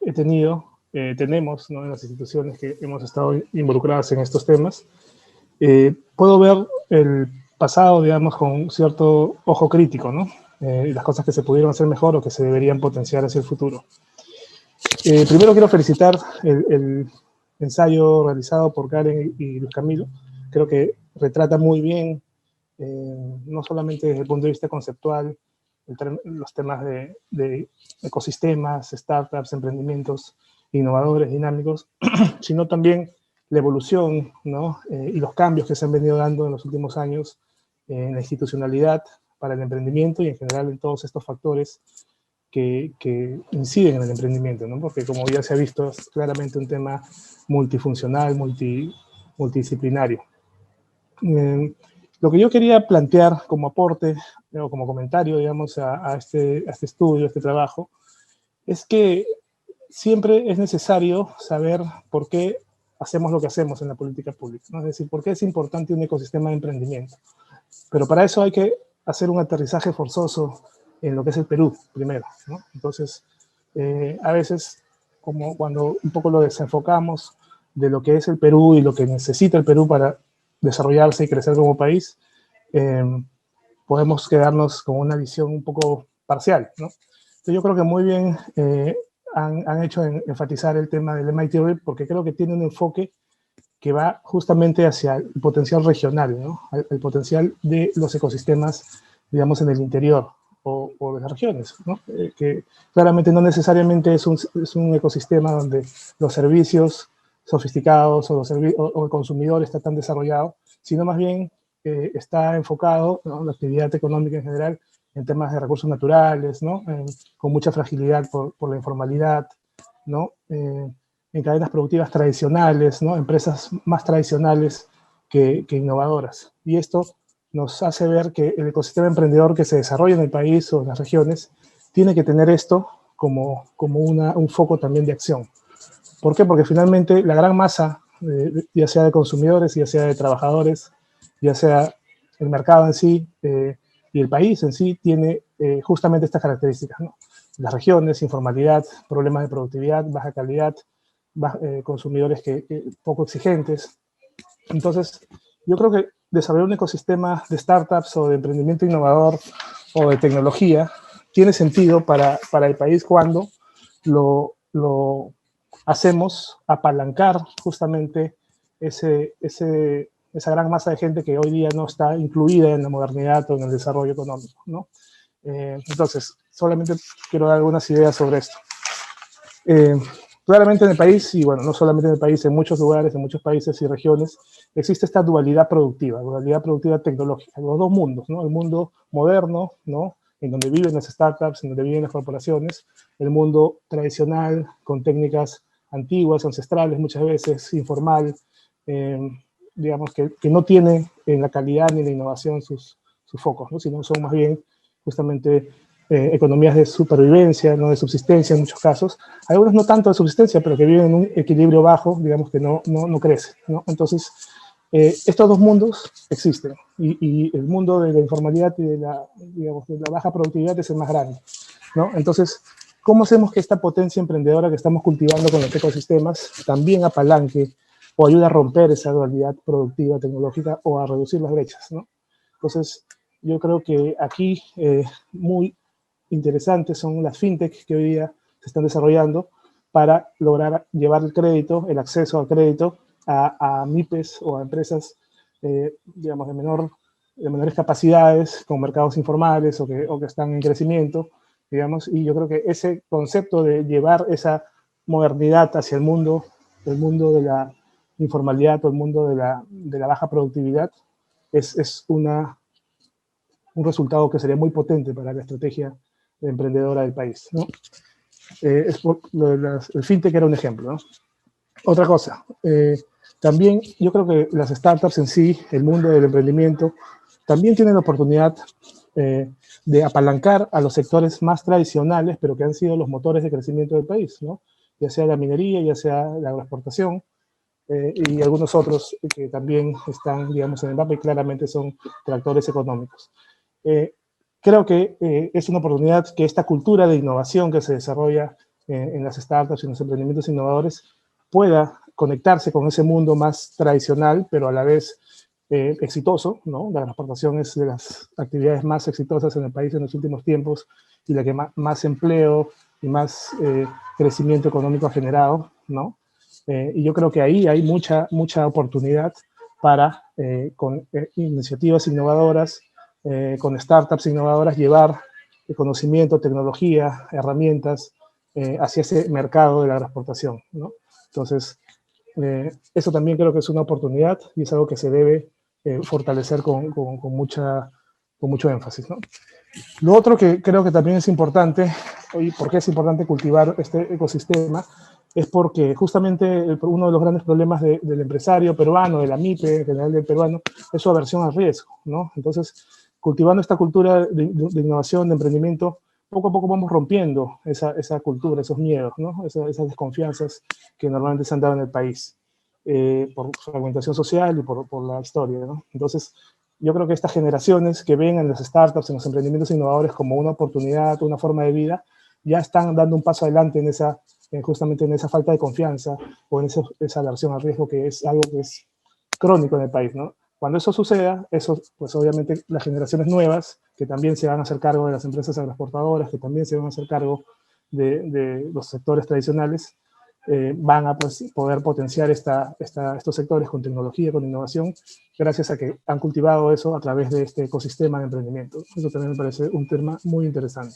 he tenido, tenemos, ¿no?, en las instituciones que hemos estado involucradas en estos temas, puedo ver el pasado, digamos, con cierto ojo crítico, ¿no? Y las cosas que se pudieron hacer mejor o que se deberían potenciar hacia el futuro. Primero quiero felicitar el ensayo realizado por Karen y Luis Camilo. Creo que retrata muy bien, no solamente desde el punto de vista conceptual, los temas de ecosistemas, startups, emprendimientos innovadores, dinámicos, sino también la evolución, ¿no?, y los cambios que se han venido dando en los últimos años en la institucionalidad para el emprendimiento y en general en todos estos factores que inciden en el emprendimiento, ¿no? Porque como ya se ha visto, es claramente un tema multifuncional, multidisciplinario. Lo que yo quería plantear como aporte o como comentario, digamos, a este estudio, a este trabajo, es que siempre es necesario saber por qué hacemos lo que hacemos en la política pública, ¿no? Es decir, por qué es importante un ecosistema de emprendimiento. Pero para eso hay que hacer un aterrizaje forzoso en lo que es el Perú, primero, ¿no? Entonces, a veces, como cuando un poco lo desenfocamos de lo que es el Perú y lo que necesita el Perú para desarrollarse y crecer como país, podemos quedarnos con una visión un poco parcial, ¿no? Entonces yo creo que muy bien han hecho en enfatizar el tema del MIT RIP, porque creo que tiene un enfoque que va justamente hacia el potencial regional, ¿no? El potencial de los ecosistemas, digamos, en el interior o de las regiones, ¿no? Que claramente no necesariamente es un ecosistema donde los servicios sofisticados o el consumidor está tan desarrollado, sino más bien está enfocado, ¿no?, la actividad económica en general en temas de recursos naturales, ¿no?, con mucha fragilidad por la informalidad, ¿no?, en cadenas productivas tradicionales, ¿no?, empresas más tradicionales que innovadoras. Y esto nos hace ver que el ecosistema emprendedor que se desarrolla en el país o en las regiones tiene que tener esto como un foco también de acción. ¿Por qué? Porque finalmente la gran masa, ya sea de consumidores, ya sea de trabajadores, ya sea el mercado en sí y el país en sí, tiene justamente estas características, ¿no? Las regiones, informalidad, problemas de productividad, baja calidad, consumidores poco exigentes. Entonces, yo creo que desarrollar un ecosistema de startups o de emprendimiento innovador o de tecnología tiene sentido para el país cuando lo hacemos apalancar justamente esa gran masa de gente que hoy día no está incluida en la modernidad o en el desarrollo económico, ¿no? Entonces, solamente quiero dar algunas ideas sobre esto. Claramente en el país, y bueno, no solamente en el país, en muchos lugares, en muchos países y regiones, existe esta dualidad productiva tecnológica, los dos mundos, ¿no? El mundo moderno, ¿no? En donde viven las startups, en donde viven las corporaciones, el mundo tradicional, con técnicas antiguas, ancestrales, muchas veces informal, digamos que no tiene en la calidad ni en la innovación sus focos, ¿no? Sino son más bien justamente economías de supervivencia, no de subsistencia en muchos casos. Algunos no tanto de subsistencia, pero que viven en un equilibrio bajo, digamos que no crece, ¿no? Entonces, estos dos mundos existen y el mundo de la informalidad y de la baja productividad es el más grande, ¿no? Entonces, ¿cómo hacemos que esta potencia emprendedora que estamos cultivando con los ecosistemas también apalanque o ayude a romper esa dualidad productiva tecnológica o a reducir las brechas, ¿no? Entonces, yo creo que aquí muy interesantes son las fintech que hoy día se están desarrollando para lograr llevar el crédito, el acceso al crédito a MIPES o a empresas, digamos, de menores capacidades, con mercados informales o que están en crecimiento, digamos, y yo creo que ese concepto de llevar esa modernidad hacia el mundo de la informalidad o el mundo de la baja productividad es un resultado que sería muy potente para la estrategia emprendedora del país, ¿no? El fintech era un ejemplo, ¿no? Otra cosa, también yo creo que las startups en sí, el mundo del emprendimiento, también tienen la oportunidad de apalancar a los sectores más tradicionales, pero que han sido los motores de crecimiento del país, ¿no? Ya sea la minería, ya sea la agroexportación, y algunos otros que también están, digamos, en el mapa y claramente son tractores económicos. Creo que es una oportunidad que esta cultura de innovación que se desarrolla en las startups y en los emprendimientos innovadores pueda conectarse con ese mundo más tradicional, pero a la vez exitoso, ¿no? La exportación es de las actividades más exitosas en el país en los últimos tiempos y la que más empleo y más crecimiento económico ha generado, ¿no? Y yo creo que ahí hay mucha oportunidad para, con iniciativas innovadoras, con startups innovadoras, llevar el conocimiento, tecnología, herramientas hacia ese mercado de la agroexportación, ¿no? Entonces, eso también creo que es una oportunidad y es algo que se debe fortalecer con mucho énfasis, ¿no? Lo otro que creo que también es importante, y por qué es importante cultivar este ecosistema, es porque justamente uno de los grandes problemas del empresario peruano, de la MIPE, en general del peruano, es su aversión al riesgo, ¿no? Entonces, cultivando esta cultura de innovación, de emprendimiento, poco a poco vamos rompiendo esa cultura, esos miedos, ¿no? Esas desconfianzas que normalmente se han dado en el país, por fragmentación social y por la historia, ¿no? Entonces, yo creo que estas generaciones que ven en las startups, en los emprendimientos innovadores como una oportunidad, una forma de vida, ya están dando un paso adelante justamente en esa falta de confianza o en esa aversión al riesgo, que es algo que es crónico en el país, ¿no? Cuando eso suceda, pues obviamente las generaciones nuevas, que también se van a hacer cargo de las empresas agroexportadoras, que también se van a hacer cargo de los sectores tradicionales, van a poder potenciar estos sectores con tecnología, con innovación, gracias a que han cultivado eso a través de este ecosistema de emprendimiento. Eso también me parece un tema muy interesante.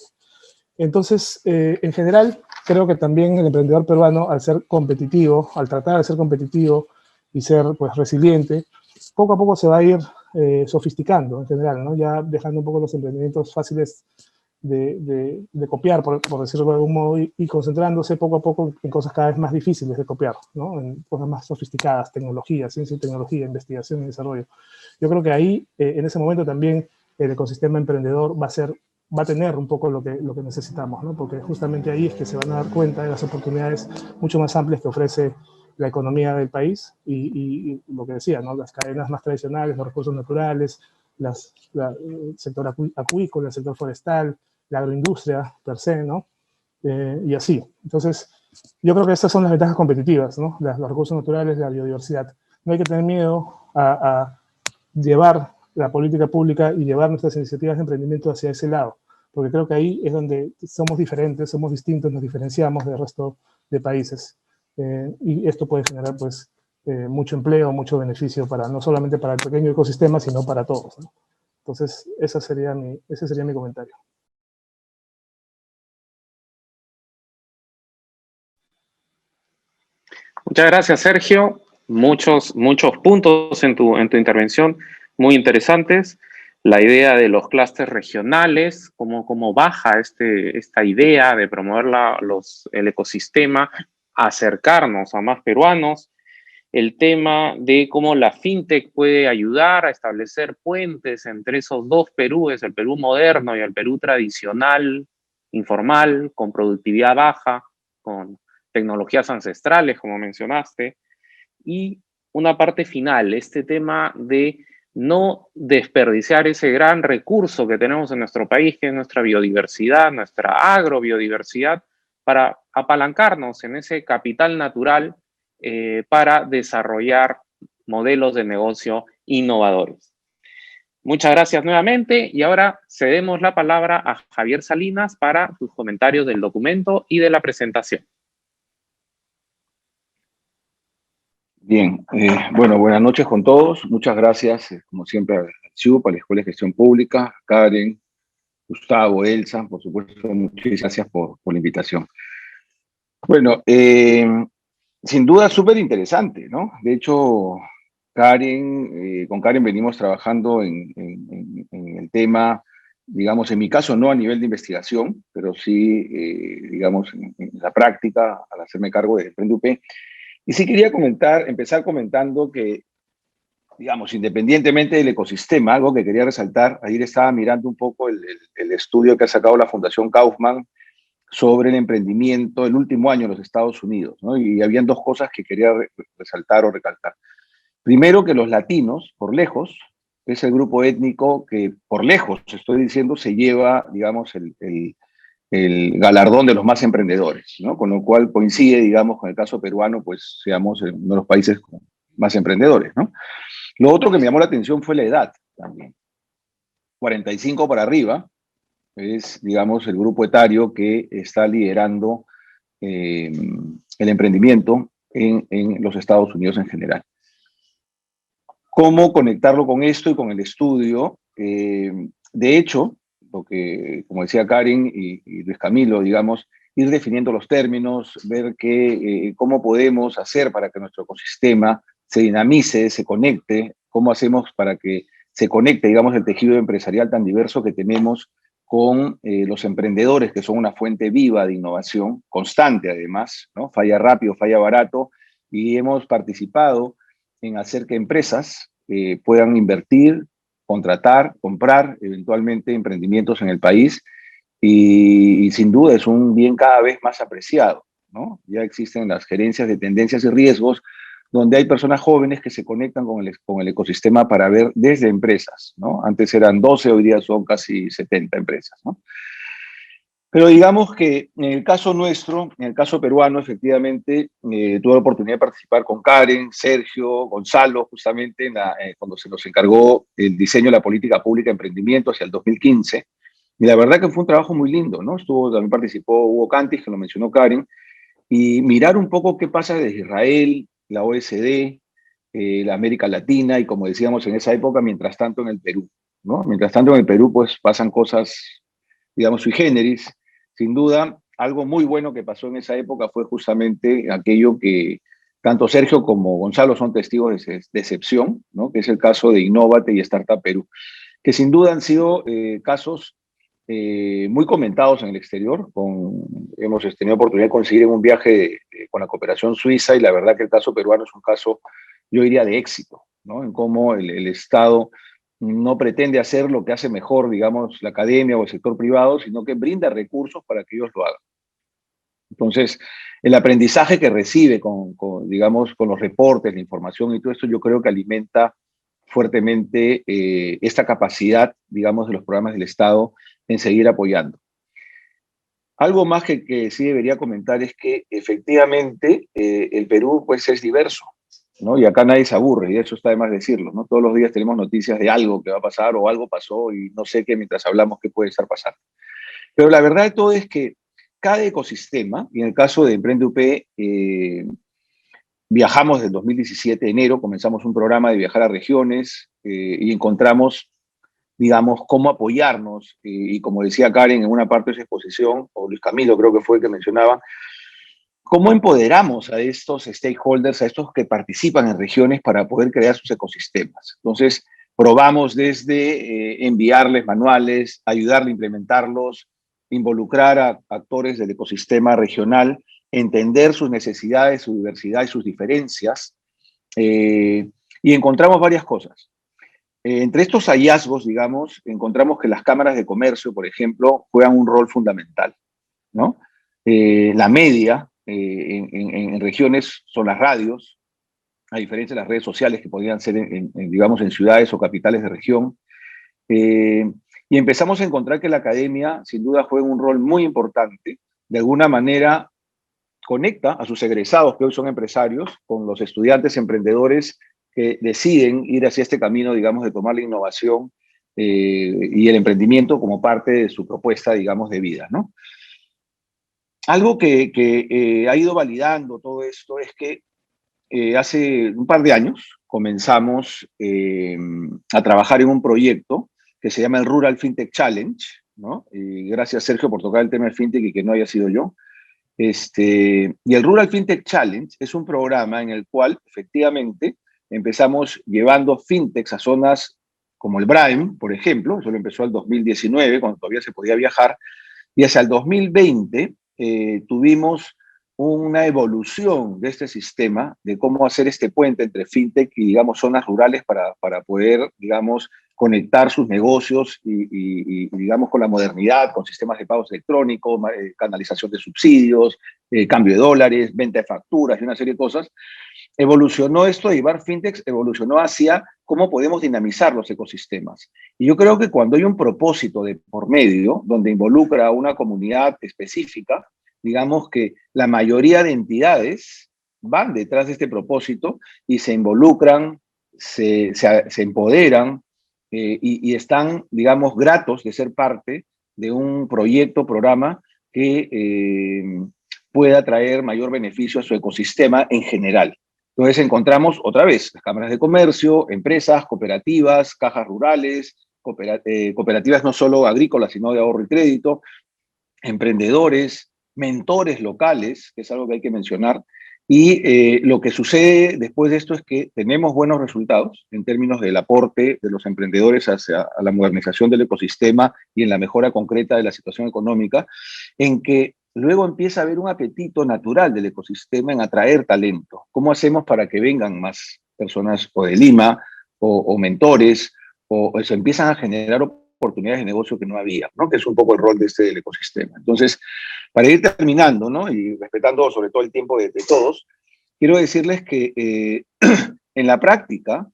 Entonces, en general, creo que también el emprendedor peruano, al ser competitivo, al tratar de ser competitivo y ser pues resiliente, poco a poco se va a ir sofisticando en general, ¿no? Ya dejando un poco los emprendimientos fáciles de copiar, por decirlo de algún modo, y concentrándose poco a poco en cosas cada vez más difíciles de copiar, ¿no? En cosas más sofisticadas, tecnología, ciencia y tecnología, investigación y desarrollo. Yo creo que ahí, en ese momento también, el ecosistema emprendedor va a tener un poco lo que necesitamos, ¿no? Porque justamente ahí es que se van a dar cuenta de las oportunidades mucho más amplias que ofrece la economía del país y lo que decía, ¿no? Las cadenas más tradicionales, los recursos naturales, el sector acuícola, el sector forestal, la agroindustria per se, ¿no? Y así. Entonces, yo creo que estas son las ventajas competitivas, ¿no? Los recursos naturales, la biodiversidad. No hay que tener miedo a llevar la política pública y llevar nuestras iniciativas de emprendimiento hacia ese lado, porque creo que ahí es donde somos diferentes, somos distintos, nos diferenciamos del resto de países. Y esto puede generar, pues, mucho empleo, mucho beneficio para, no solamente para el pequeño ecosistema, sino para todos, ¿no? Entonces, ese sería mi comentario. Muchas gracias, Sergio. Muchos puntos en tu intervención muy interesantes. La idea de los clústeres regionales, cómo baja esta idea de promover el ecosistema, acercarnos a más peruanos. El tema de cómo la fintech puede ayudar a establecer puentes entre esos dos Perúes, el Perú moderno y el Perú tradicional, informal, con productividad baja, con tecnologías ancestrales, como mencionaste. Y una parte final, este tema de no desperdiciar ese gran recurso que tenemos en nuestro país, que es nuestra biodiversidad, nuestra agrobiodiversidad, para apalancarnos en ese capital natural para desarrollar modelos de negocio innovadores. Muchas gracias nuevamente y ahora cedemos la palabra a Javier Salinas para sus comentarios del documento y de la presentación. Bien, bueno, buenas noches con todos. Muchas gracias, como siempre, al CIUP, a la Escuela de Gestión Pública, Karen, Gustavo, Elsa, por supuesto, muchas gracias por la invitación. Bueno, sin duda súper interesante, ¿no? De hecho, con Karen venimos trabajando en el tema, digamos, en mi caso no a nivel de investigación, pero sí, digamos, en la práctica, al hacerme cargo de Emprende-UP. Y sí quería empezar comentando que, digamos, independientemente del ecosistema, algo que quería resaltar, ayer estaba mirando un poco el estudio que ha sacado la Fundación Kaufman sobre el emprendimiento el último año en los Estados Unidos, ¿no? Y habían dos cosas que quería resaltar o recalcar. Primero, que los latinos, por lejos, es el grupo étnico que, por lejos, estoy diciendo, se lleva, digamos, el galardón de los más emprendedores, ¿no? Con lo cual coincide, digamos, con el caso peruano, pues seamos uno de los países más emprendedores, ¿no? Lo otro que me llamó la atención fue la edad también. 45 para arriba es, digamos, el grupo etario que está liderando el emprendimiento en los Estados Unidos en general. ¿Cómo conectarlo con esto y con el estudio? De hecho, lo que, como decía Karen y Luis Camilo, digamos, ir definiendo los términos, ver cómo podemos hacer para que nuestro ecosistema se dinamice, se conecte, cómo hacemos para que se conecte, digamos, el tejido empresarial tan diverso que tenemos con los emprendedores, que son una fuente viva de innovación, constante además, ¿no? Falla rápido, falla barato, y hemos participado en hacer que empresas puedan invertir, contratar, comprar eventualmente emprendimientos en el país y sin duda es un bien cada vez más apreciado, ¿no? Ya existen las gerencias de tendencias y riesgos donde hay personas jóvenes que se conectan con el ecosistema para ver desde empresas, ¿no? Antes eran 12, hoy día son casi 70 empresas, ¿no? Pero digamos que en el caso nuestro, en el caso peruano, efectivamente, tuve la oportunidad de participar con Karen, Sergio, Gonzalo, justamente cuando se nos encargó el diseño de la política pública de emprendimiento hacia el 2015. Y la verdad que fue un trabajo muy lindo, ¿no? También participó Hugo Cantis, que lo mencionó Karen, y mirar un poco qué pasa desde Israel, la OSD, la América Latina, y como decíamos en esa época, mientras tanto en el Perú, ¿no? Mientras tanto en el Perú, pues pasan cosas, digamos, sui generis. Sin duda, algo muy bueno que pasó en esa época fue justamente aquello que tanto Sergio como Gonzalo son testigos de excepción, ¿no? Que es el caso de Innovate y Startup Perú, que sin duda han sido casos muy comentados en el exterior. Hemos tenido oportunidad de conseguir en un viaje con la cooperación suiza y la verdad que el caso peruano es un caso, yo diría, de éxito, ¿no? En cómo el Estado no pretende hacer lo que hace mejor, digamos, la academia o el sector privado, sino que brinda recursos para que ellos lo hagan. Entonces, el aprendizaje que recibe digamos, con los reportes, la información y todo esto, yo creo que alimenta fuertemente esta capacidad, digamos, de los programas del Estado en seguir apoyando. Algo más que sí debería comentar es que efectivamente el Perú pues es diverso. ¿no? Y acá nadie se aburre, y eso está de más decirlo, ¿no? Todos los días tenemos noticias de algo que va a pasar o algo pasó y no sé qué mientras hablamos qué puede estar pasando. Pero la verdad de todo es que cada ecosistema, y en el caso de Emprende UP, viajamos desde el 2017, enero, comenzamos un programa de viajar a regiones y encontramos, digamos, cómo apoyarnos. Y como decía Karen en una parte de esa exposición, o Luis Camilo creo que fue el que mencionaba, cómo empoderamos a estos stakeholders, a estos que participan en regiones para poder crear sus ecosistemas. Entonces, probamos desde enviarles manuales, ayudarle a implementarlos, involucrar a actores del ecosistema regional, entender sus necesidades, su diversidad y sus diferencias, y encontramos varias cosas. Entre estos hallazgos, digamos, encontramos que las cámaras de comercio, por ejemplo, juegan un rol fundamental, ¿no? La media en regiones son las radios, a diferencia de las redes sociales que podrían ser, digamos, en ciudades o capitales de región. Y empezamos a encontrar que la academia, sin duda, juega un rol muy importante. De alguna manera, conecta a sus egresados, que hoy son empresarios, con los estudiantes emprendedores que deciden ir hacia este camino, digamos, de tomar la innovación y el emprendimiento como parte de su propuesta, digamos, de vida, ¿no? Algo que ha ido validando todo esto es que hace un par de años comenzamos a trabajar en un proyecto que se llama el Rural FinTech Challenge, ¿no? Y gracias, Sergio, por tocar el tema del FinTech y que no haya sido yo. Y el Rural FinTech Challenge es un programa en el cual efectivamente empezamos llevando fintechs a zonas como el Braem, por ejemplo, eso lo empezó el 2019, cuando todavía se podía viajar, y hacia el 2020 tuvimos una evolución de este sistema, de cómo hacer este puente entre fintech y, digamos, zonas rurales para poder, digamos, conectar sus negocios y, digamos, con la modernidad, con sistemas de pagos electrónicos, canalización de subsidios, cambio de dólares, venta de facturas y una serie de cosas. Evolucionó esto de llevar fintechs, evolucionó hacia cómo podemos dinamizar los ecosistemas. Y yo creo que cuando hay un propósito de por medio, donde involucra a una comunidad específica, digamos que la mayoría de entidades van detrás de este propósito y se involucran, se empoderan y están, digamos, gratos de ser parte de un proyecto, programa que pueda traer mayor beneficio a su ecosistema en general. Entonces encontramos otra vez las cámaras de comercio, empresas, cooperativas, cajas rurales, cooperativas no solo agrícolas, sino de ahorro y crédito, emprendedores, mentores locales, que es algo que hay que mencionar. Y lo que sucede después de esto es que tenemos buenos resultados en términos del aporte de los emprendedores hacia la modernización del ecosistema y en la mejora concreta de la situación económica, en que luego empieza a haber un apetito natural del ecosistema en atraer talento. ¿Cómo hacemos para que vengan más personas o de Lima o mentores o se empiezan a generar oportunidades de negocio que no había, ¿no? Que es un poco el rol de del ecosistema. Entonces, para ir terminando, ¿no? Y respetando sobre todo el tiempo de todos, quiero decirles que en la práctica,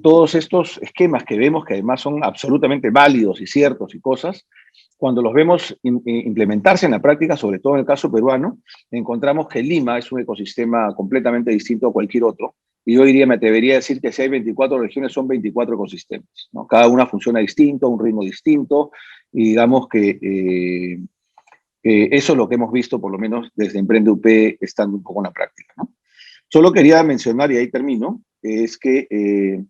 todos estos esquemas que vemos, que además son absolutamente válidos y ciertos y cosas, cuando los vemos implementarse en la práctica, sobre todo en el caso peruano, encontramos que Lima es un ecosistema completamente distinto a cualquier otro. Y yo diría, me atrevería a decir que si hay 24 regiones, son 24 ecosistemas, ¿no? Cada una funciona distinto, a un ritmo distinto, y digamos que eso es lo que hemos visto, por lo menos desde Emprende UP, estando un poco en la práctica, ¿no? Solo quería mencionar, y ahí termino, es que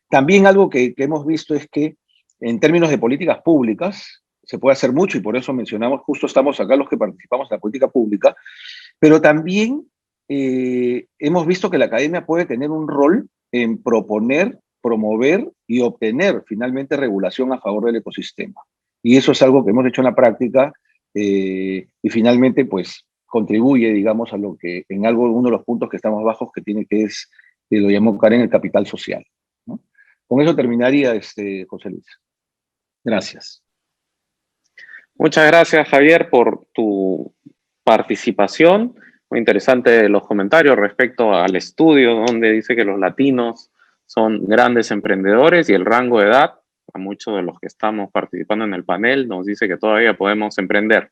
también algo que hemos visto es que en términos de políticas públicas se puede hacer mucho, y por eso mencionamos, justo estamos acá los que participamos en la política pública, pero también hemos visto que la academia puede tener un rol en proponer, promover y obtener finalmente regulación a favor del ecosistema. Y eso es algo que hemos hecho en la práctica y finalmente pues contribuye, digamos, a lo que en algo, uno de los puntos que estamos bajos que tiene que es, lo llamó Karen, el capital social, ¿no? Con eso terminaría, José Luis. Gracias. Muchas gracias, Javier, por tu participación. Muy interesante los comentarios respecto al estudio donde dice que los latinos son grandes emprendedores y el rango de edad, a muchos de los que estamos participando en el panel, nos dice que todavía podemos emprender.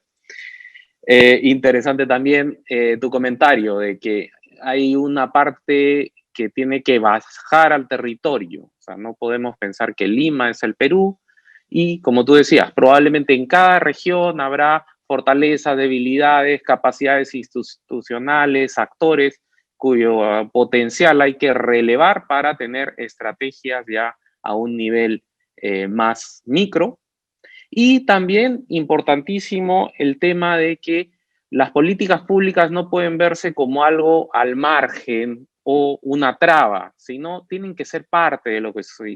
Interesante también tu comentario de que hay una parte que tiene que bajar al territorio. O sea, no podemos pensar que Lima es el Perú y, como tú decías, probablemente en cada región habrá fortalezas, debilidades, capacidades institucionales, actores cuyo potencial hay que relevar para tener estrategias ya a un nivel más micro. Y también importantísimo el tema de que las políticas públicas no pueden verse como algo al margen o una traba, sino tienen que ser parte de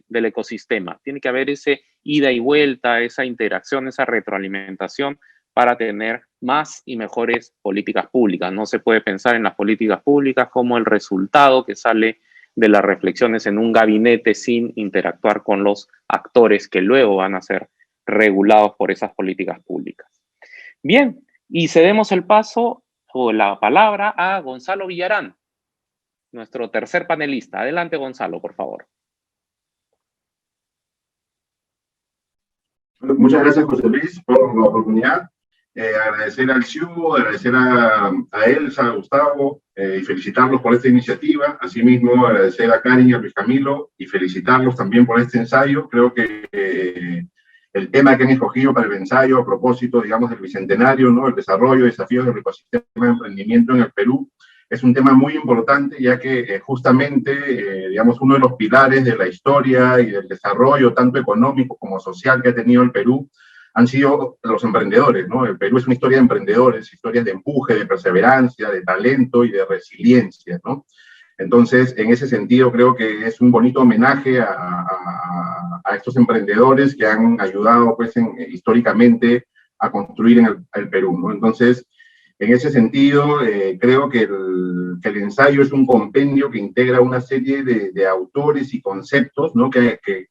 del ecosistema. Tiene que haber ese ida y vuelta, esa interacción, esa retroalimentación para tener más y mejores políticas públicas. No se puede pensar en las políticas públicas como el resultado que sale de las reflexiones en un gabinete sin interactuar con los actores que luego van a ser regulados por esas políticas públicas. Bien, y cedemos el paso o la palabra a Gonzalo Villarán, nuestro tercer panelista. Adelante, Gonzalo, por favor. Muchas gracias, José Luis, por la oportunidad. Agradecer al CIU, agradecer a Elsa, a Gustavo, y felicitarlos por esta iniciativa. Asimismo, agradecer a Karen y a Luis Camilo y felicitarlos también por este ensayo. Creo que el tema que han escogido para el ensayo, a propósito, digamos, del Bicentenario, ¿no? El desarrollo y desafíos del ecosistema de emprendimiento en el Perú, es un tema muy importante, ya que justamente, digamos, uno de los pilares de la historia y del desarrollo, tanto económico como social, que ha tenido el Perú, han sido los emprendedores, ¿no? El Perú es una historia de emprendedores, historias de empuje, de perseverancia, de talento y de resiliencia, ¿no? Entonces, en ese sentido, creo que es un bonito homenaje a estos emprendedores que han ayudado, pues, históricamente a construir en el Perú, ¿no? Entonces, en ese sentido, creo que el ensayo es un compendio que integra una serie de autores y conceptos, ¿no? Que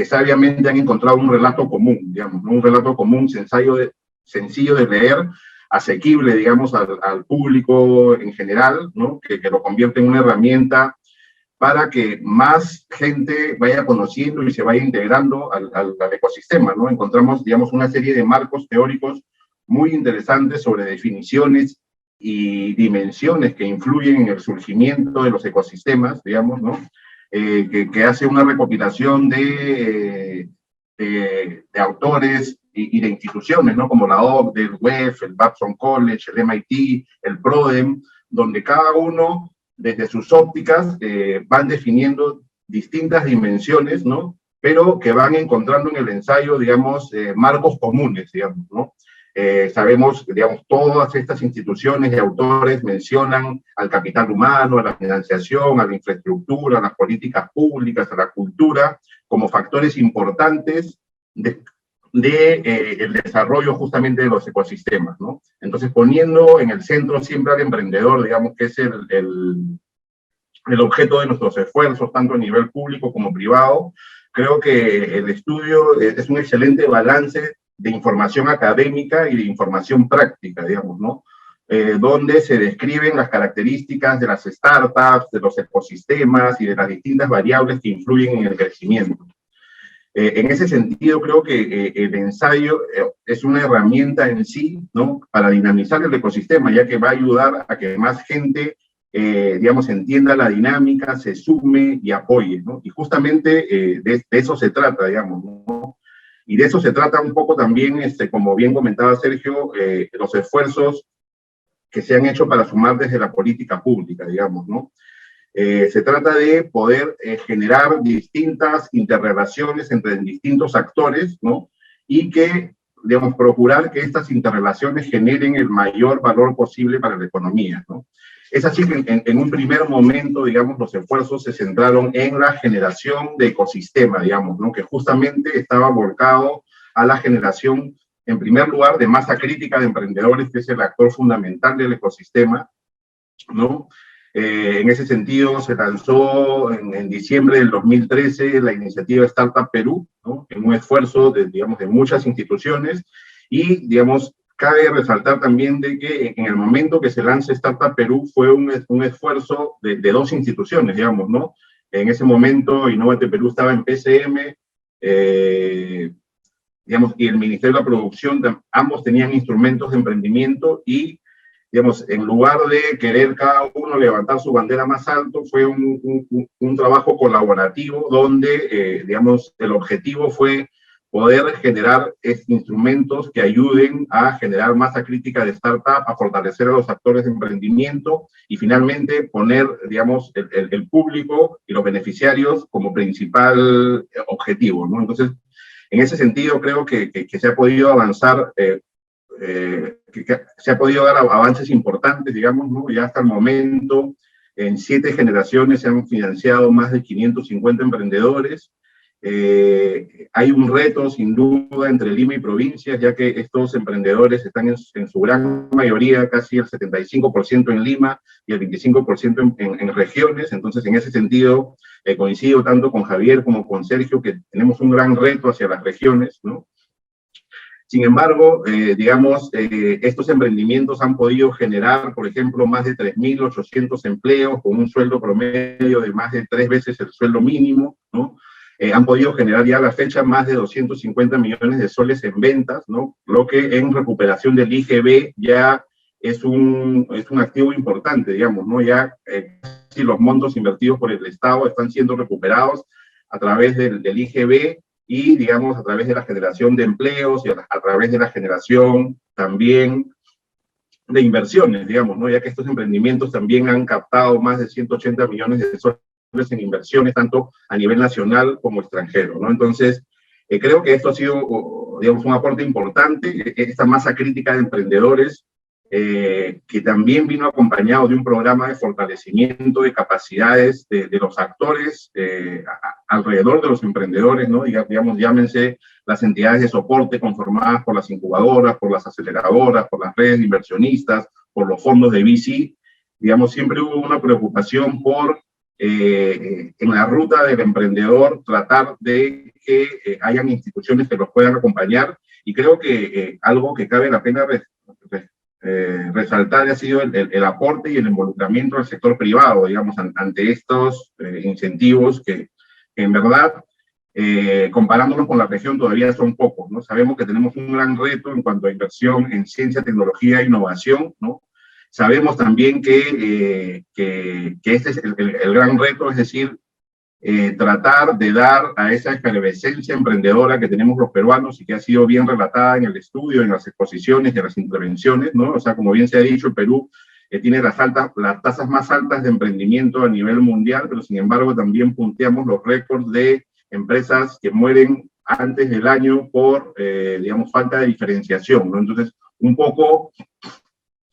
sabiamente han encontrado un relato común, digamos, ¿no? Un relato común, sencillo de leer, asequible, digamos, al público en general, ¿no? Que lo convierte en una herramienta para que más gente vaya conociendo y se vaya integrando al ecosistema, ¿no? Encontramos, digamos, una serie de marcos teóricos muy interesantes sobre definiciones y dimensiones que influyen en el surgimiento de los ecosistemas, digamos, ¿no? Que hace una recopilación de autores y de instituciones, ¿no? Como la OCDE, el WEF, el Babson College, el MIT, el PRODEM, donde cada uno, desde sus ópticas, van definiendo distintas dimensiones, ¿no? Pero que van encontrando en el ensayo, digamos, marcos comunes, digamos, ¿no? Sabemos, digamos, todas estas instituciones y autores mencionan al capital humano, a la financiación, a la infraestructura, a las políticas públicas, a la cultura, como factores importantes del desarrollo justamente de los ecosistemas, ¿no? Entonces, poniendo en el centro siempre al emprendedor, digamos, que es el objeto de nuestros esfuerzos, tanto a nivel público como privado, creo que el estudio es un excelente balance de información académica y de información práctica, digamos, ¿no? Donde se describen las características de las startups, de los ecosistemas y de las distintas variables que influyen en el crecimiento. En ese sentido, creo que el ensayo es una herramienta en sí, ¿no? Para dinamizar el ecosistema, ya que va a ayudar a que más gente, digamos, entienda la dinámica, se sume y apoye, ¿no? Y justamente de eso se trata, digamos, ¿no? Y de eso se trata un poco también, como bien comentaba Sergio, los esfuerzos que se han hecho para sumar desde la política pública, digamos, ¿no? Se trata de poder generar distintas interrelaciones entre distintos actores, ¿no? Y que, digamos, procurar que estas interrelaciones generen el mayor valor posible para la economía, ¿no? Es así que en un primer momento, digamos, los esfuerzos se centraron en la generación de ecosistema, digamos, ¿no? Que justamente estaba volcado a la generación, en primer lugar, de masa crítica de emprendedores, que es el actor fundamental del ecosistema, ¿no? En ese sentido, se lanzó en diciembre del 2013 la iniciativa Startup Perú, ¿no? En un esfuerzo digamos, de muchas instituciones y, digamos, cabe resaltar también de que en el momento que se lanza Startup Perú fue un esfuerzo de dos instituciones, digamos, ¿no? En ese momento Innovate Perú estaba en PCM, digamos, y el Ministerio de la Producción, ambos tenían instrumentos de emprendimiento y digamos, en lugar de querer cada uno levantar su bandera más alto, fue un trabajo colaborativo donde, digamos, el objetivo fue poder generar instrumentos que ayuden a generar masa crítica de startup, a fortalecer a los actores de emprendimiento y finalmente poner, digamos, el público y los beneficiarios como principal objetivo, ¿no? Entonces, en ese sentido, creo que se ha podido avanzar, que se ha podido dar avances importantes, digamos, ¿no? Ya hasta el momento, en 7 generaciones se han financiado más de 550 emprendedores. Hay un reto, sin duda, entre Lima y provincias, ya que estos emprendedores están en su gran mayoría, casi el 75% en Lima y el 25% en regiones. Entonces, en ese sentido, coincido tanto con Javier como con Sergio, que tenemos un gran reto hacia las regiones, ¿no? Sin embargo, digamos, estos emprendimientos han podido generar, por ejemplo, más de 3.800 empleos con un sueldo promedio de más de 3 veces el sueldo mínimo, ¿no? Han podido generar ya a la fecha más de 250 millones de soles en ventas, ¿no? Lo que en recuperación del IGB ya es un activo importante, digamos, ¿no? Ya si los montos invertidos por el Estado están siendo recuperados a través del IGB y, digamos, a través de la generación de empleos y a través de la generación también de inversiones, digamos, ¿no? Ya que estos emprendimientos también han captado más de 180 millones de soles en inversiones, tanto a nivel nacional como extranjero, ¿no? Entonces, creo que esto ha sido, digamos, un aporte importante, esta masa crítica de emprendedores, que también vino acompañado de un programa de fortalecimiento de capacidades de los actores alrededor de los emprendedores, ¿no? Digamos, llámense las entidades de soporte conformadas por las incubadoras, por las aceleradoras, por las redes de inversionistas, por los fondos de VC. Digamos, siempre hubo una preocupación por en la ruta del emprendedor, tratar de que hayan instituciones que los puedan acompañar, y creo que algo que cabe la pena resaltar ha sido el aporte y el involucramiento del sector privado, digamos, ante estos incentivos que en verdad, comparándonos con la región, todavía son pocos, ¿no? Sabemos que tenemos un gran reto en cuanto a inversión en ciencia, tecnología e innovación, ¿no? Sabemos también que este es el gran reto, es decir, tratar de dar a esa efervescencia emprendedora que tenemos los peruanos y que ha sido bien relatada en el estudio, en las exposiciones y en las intervenciones, ¿no? O sea, como bien se ha dicho, el Perú tiene las tasas más altas de emprendimiento a nivel mundial, pero sin embargo también punteamos los récords de empresas que mueren antes del año por, digamos, falta de diferenciación, ¿no? Entonces, un poco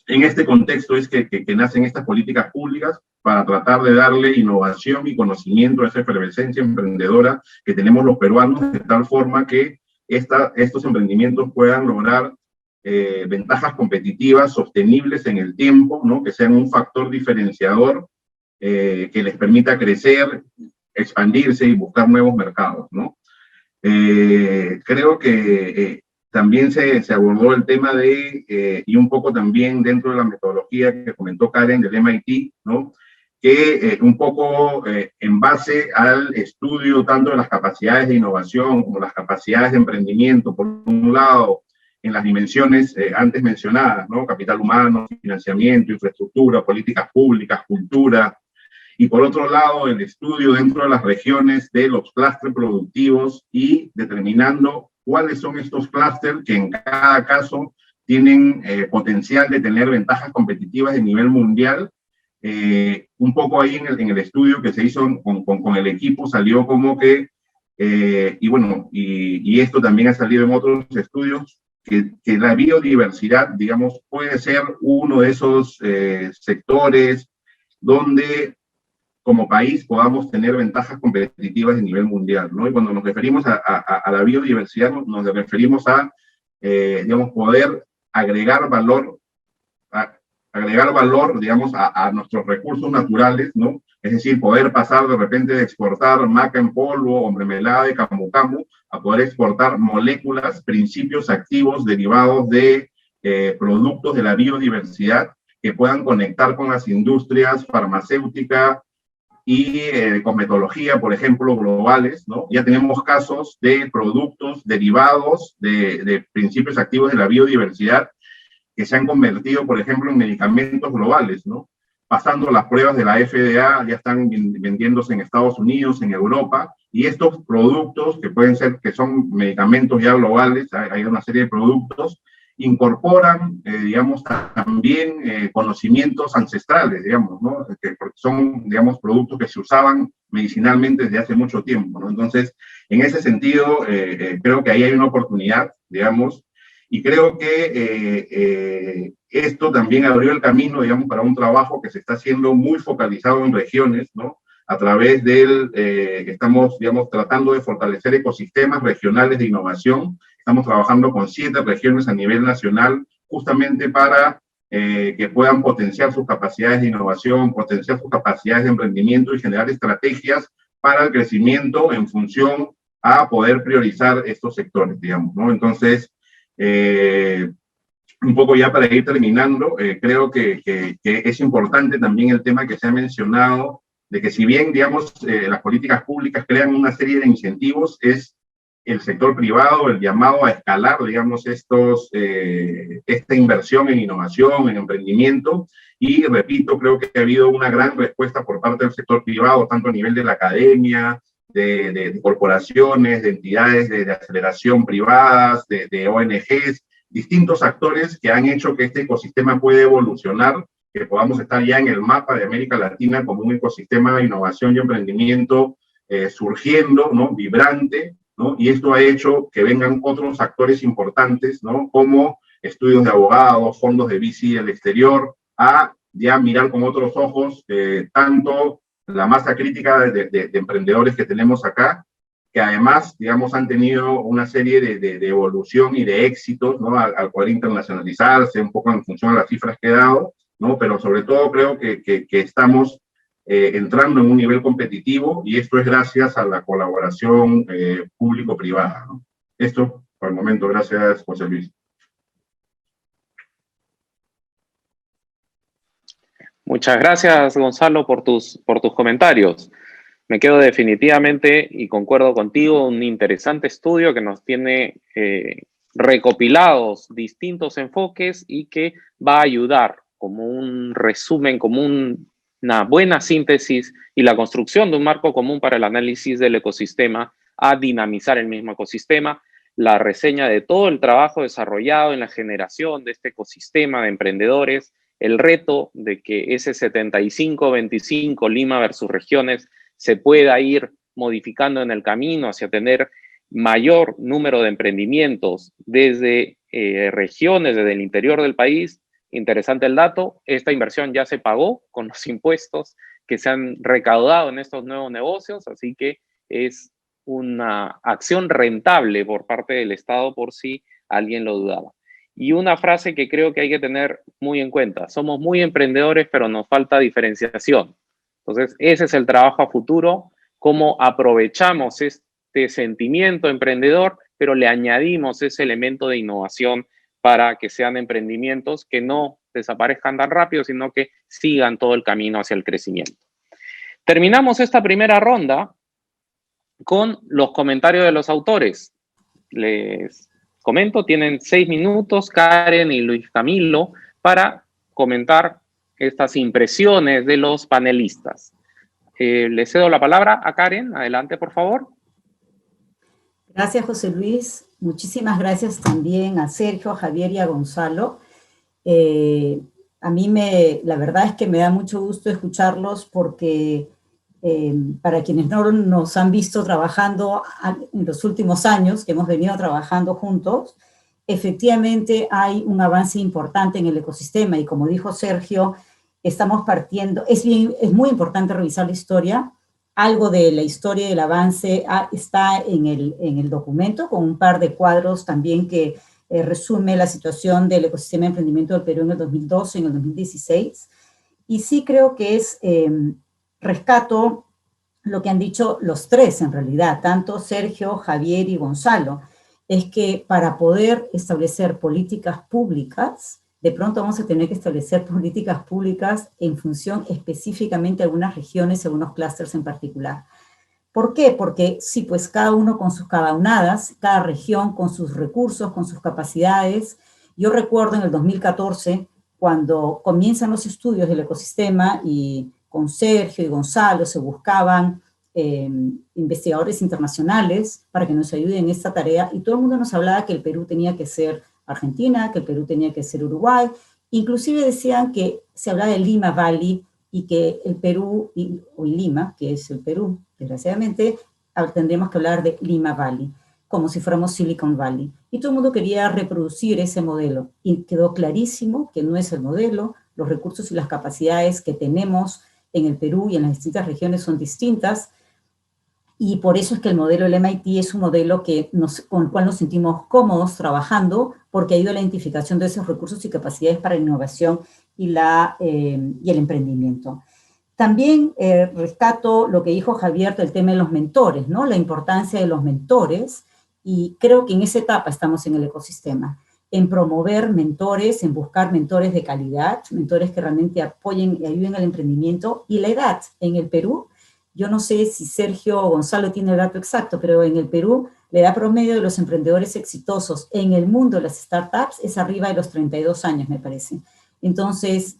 en este contexto es que nacen estas políticas públicas para tratar de darle innovación y conocimiento a esa efervescencia emprendedora que tenemos los peruanos, de tal forma que estos emprendimientos puedan lograr ventajas competitivas sostenibles en el tiempo, ¿no? Que sean un factor diferenciador que les permita crecer, expandirse y buscar nuevos mercados, ¿no? Creo que también se abordó el tema y un poco también dentro de la metodología que comentó Karen del MIT, ¿no? Que un poco en base al estudio tanto de las capacidades de innovación como las capacidades de emprendimiento, por un lado, en las dimensiones antes mencionadas, ¿no? Capital humano, financiamiento, infraestructura, políticas públicas, cultura, y por otro lado, el estudio dentro de las regiones de los clústeres productivos y determinando cuáles son estos clústeres que en cada caso tienen potencial de tener ventajas competitivas de nivel mundial. Un poco ahí en el estudio que se hizo con el equipo salió como que, y bueno, y esto también ha salido en otros estudios, que la biodiversidad, digamos, puede ser uno de esos sectores donde como país podamos tener ventajas competitivas de nivel mundial, ¿no? Y cuando nos referimos a la biodiversidad, nos referimos a, digamos, poder agregar valor, digamos, a nuestros recursos naturales, ¿no? Es decir, poder pasar de repente de exportar maca en polvo o mermelada de camu camu a poder exportar moléculas, principios activos derivados de productos de la biodiversidad que puedan conectar con las industrias farmacéuticas y cosmetología, por ejemplo, globales, ¿no? Ya tenemos casos de productos derivados de principios activos de la biodiversidad que se han convertido, por ejemplo, en medicamentos globales, ¿no? Pasando las pruebas de la FDA, ya están vendiéndose en Estados Unidos, en Europa, y estos productos que pueden ser, que son medicamentos ya globales, hay una serie de productos, incorporan, digamos, también conocimientos ancestrales, digamos, ¿no? Porque son, digamos, productos que se usaban medicinalmente desde hace mucho tiempo, ¿no? Entonces, en ese sentido, creo que ahí hay una oportunidad, digamos, y creo que esto también abrió el camino, digamos, para un trabajo que se está haciendo muy focalizado en regiones, ¿no? A través del, estamos, digamos, tratando de fortalecer ecosistemas regionales de innovación. Estamos trabajando con 7 regiones a nivel nacional, justamente para que puedan potenciar sus capacidades de innovación, potenciar sus capacidades de emprendimiento y generar estrategias para el crecimiento en función a poder priorizar estos sectores, digamos, ¿no? Entonces, un poco ya para ir terminando, creo que es importante también el tema que se ha mencionado, de que si bien, digamos, las políticas públicas crean una serie de incentivos, es el sector privado el llamado a escalar, digamos, esta inversión en innovación, en emprendimiento, y repito, creo que ha habido una gran respuesta por parte del sector privado, tanto a nivel de la academia, de corporaciones, de entidades de aceleración privadas, de ONGs, distintos actores que han hecho que este ecosistema pueda evolucionar, que podamos estar ya en el mapa de América Latina como un ecosistema de innovación y emprendimiento surgiendo, ¿no? Vibrante, ¿no? Y esto ha hecho que vengan otros actores importantes, ¿no? Como estudios de abogados, fondos de VC del exterior, a ya mirar con otros ojos tanto la masa crítica de emprendedores que tenemos acá, que además, digamos, han tenido una serie de evolución y de éxitos, ¿no? Al poder internacionalizarse, un poco en función a las cifras que he dado, ¿no? Pero sobre todo creo que estamos entrando en un nivel competitivo, y esto es gracias a la colaboración público-privada, ¿no? Esto, por el momento, gracias, José Luis. Muchas gracias, Gonzalo, por tus comentarios. Me quedo definitivamente, y concuerdo contigo, un interesante estudio que nos tiene recopilados distintos enfoques y que va a ayudar como un resumen, como una buena síntesis y la construcción de un marco común para el análisis del ecosistema, a dinamizar el mismo ecosistema, la reseña de todo el trabajo desarrollado en la generación de este ecosistema de emprendedores, el reto de que ese 75-25 Lima versus regiones se pueda ir modificando en el camino hacia tener mayor número de emprendimientos desde regiones, desde el interior del país. Interesante el dato, esta inversión ya se pagó con los impuestos que se han recaudado en estos nuevos negocios, así que es una acción rentable por parte del Estado, por si alguien lo dudaba. Y una frase que creo que hay que tener muy en cuenta: somos muy emprendedores, pero nos falta diferenciación. Entonces, ese es el trabajo a futuro, cómo aprovechamos este sentimiento emprendedor, pero le añadimos ese elemento de innovación para que sean emprendimientos que no desaparezcan tan rápido, sino que sigan todo el camino hacia el crecimiento. Terminamos esta primera ronda con los comentarios de los autores. Les comento, tienen 6 minutos, Karen y Luis Camilo, para comentar estas impresiones de les panelistas. Le cedo la palabra a Karen. Adelante, por favor. Gracias, José Luis. Muchísimas gracias también a Sergio, a Javier y a Gonzalo. A mí la verdad es que me da mucho gusto escucharlos porque para quienes no nos han visto trabajando en los últimos años, que hemos venido trabajando juntos, efectivamente hay un avance importante en el ecosistema, y como dijo Sergio, estamos partiendo, es muy importante revisar la historia. Algo de la historia y del avance está en el documento, con un par de cuadros también que resume la situación del ecosistema de emprendimiento del Perú en el 2012 y en el 2016. Y sí creo que rescato lo que han dicho los tres en realidad, tanto Sergio, Javier y Gonzalo, es que para poder establecer políticas públicas, de pronto vamos a tener que establecer políticas públicas en función específicamente de algunas regiones y algunos clústeres en particular. ¿Por qué? Porque sí, pues cada uno con sus cadaunadas, cada región con sus recursos, con sus capacidades, Yo recuerdo en el 2014, cuando comienzan los estudios del ecosistema y con Sergio y Gonzalo se buscaban investigadores internacionales para que nos ayuden en esta tarea, y todo el mundo nos hablaba que el Perú tenía que ser Argentina, que el Perú tenía que ser Uruguay, inclusive decían que se hablaba de Lima Valley y que el Perú, o Lima, que es el Perú, desgraciadamente, tendríamos que hablar de Lima Valley, como si fuéramos Silicon Valley. Y todo el mundo quería reproducir ese modelo, y quedó clarísimo que no es el modelo, los recursos y las capacidades que tenemos en el Perú y en las distintas regiones son distintas, y por eso es que el modelo del MIT es un modelo con el cual nos sentimos cómodos trabajando, porque ayuda a la identificación de esos recursos y capacidades para la innovación y el emprendimiento. También rescato lo que dijo Javier del tema de los mentores, ¿no? La importancia de los mentores, y creo que en esa etapa estamos en el ecosistema, en promover mentores, en buscar mentores de calidad, mentores que realmente apoyen y ayuden al emprendimiento. Y la edad en el Perú, yo no sé si Sergio o Gonzalo tiene el dato exacto, pero en el Perú la edad promedio de los emprendedores exitosos en el mundo de las startups es arriba de los 32 años, me parece. Entonces,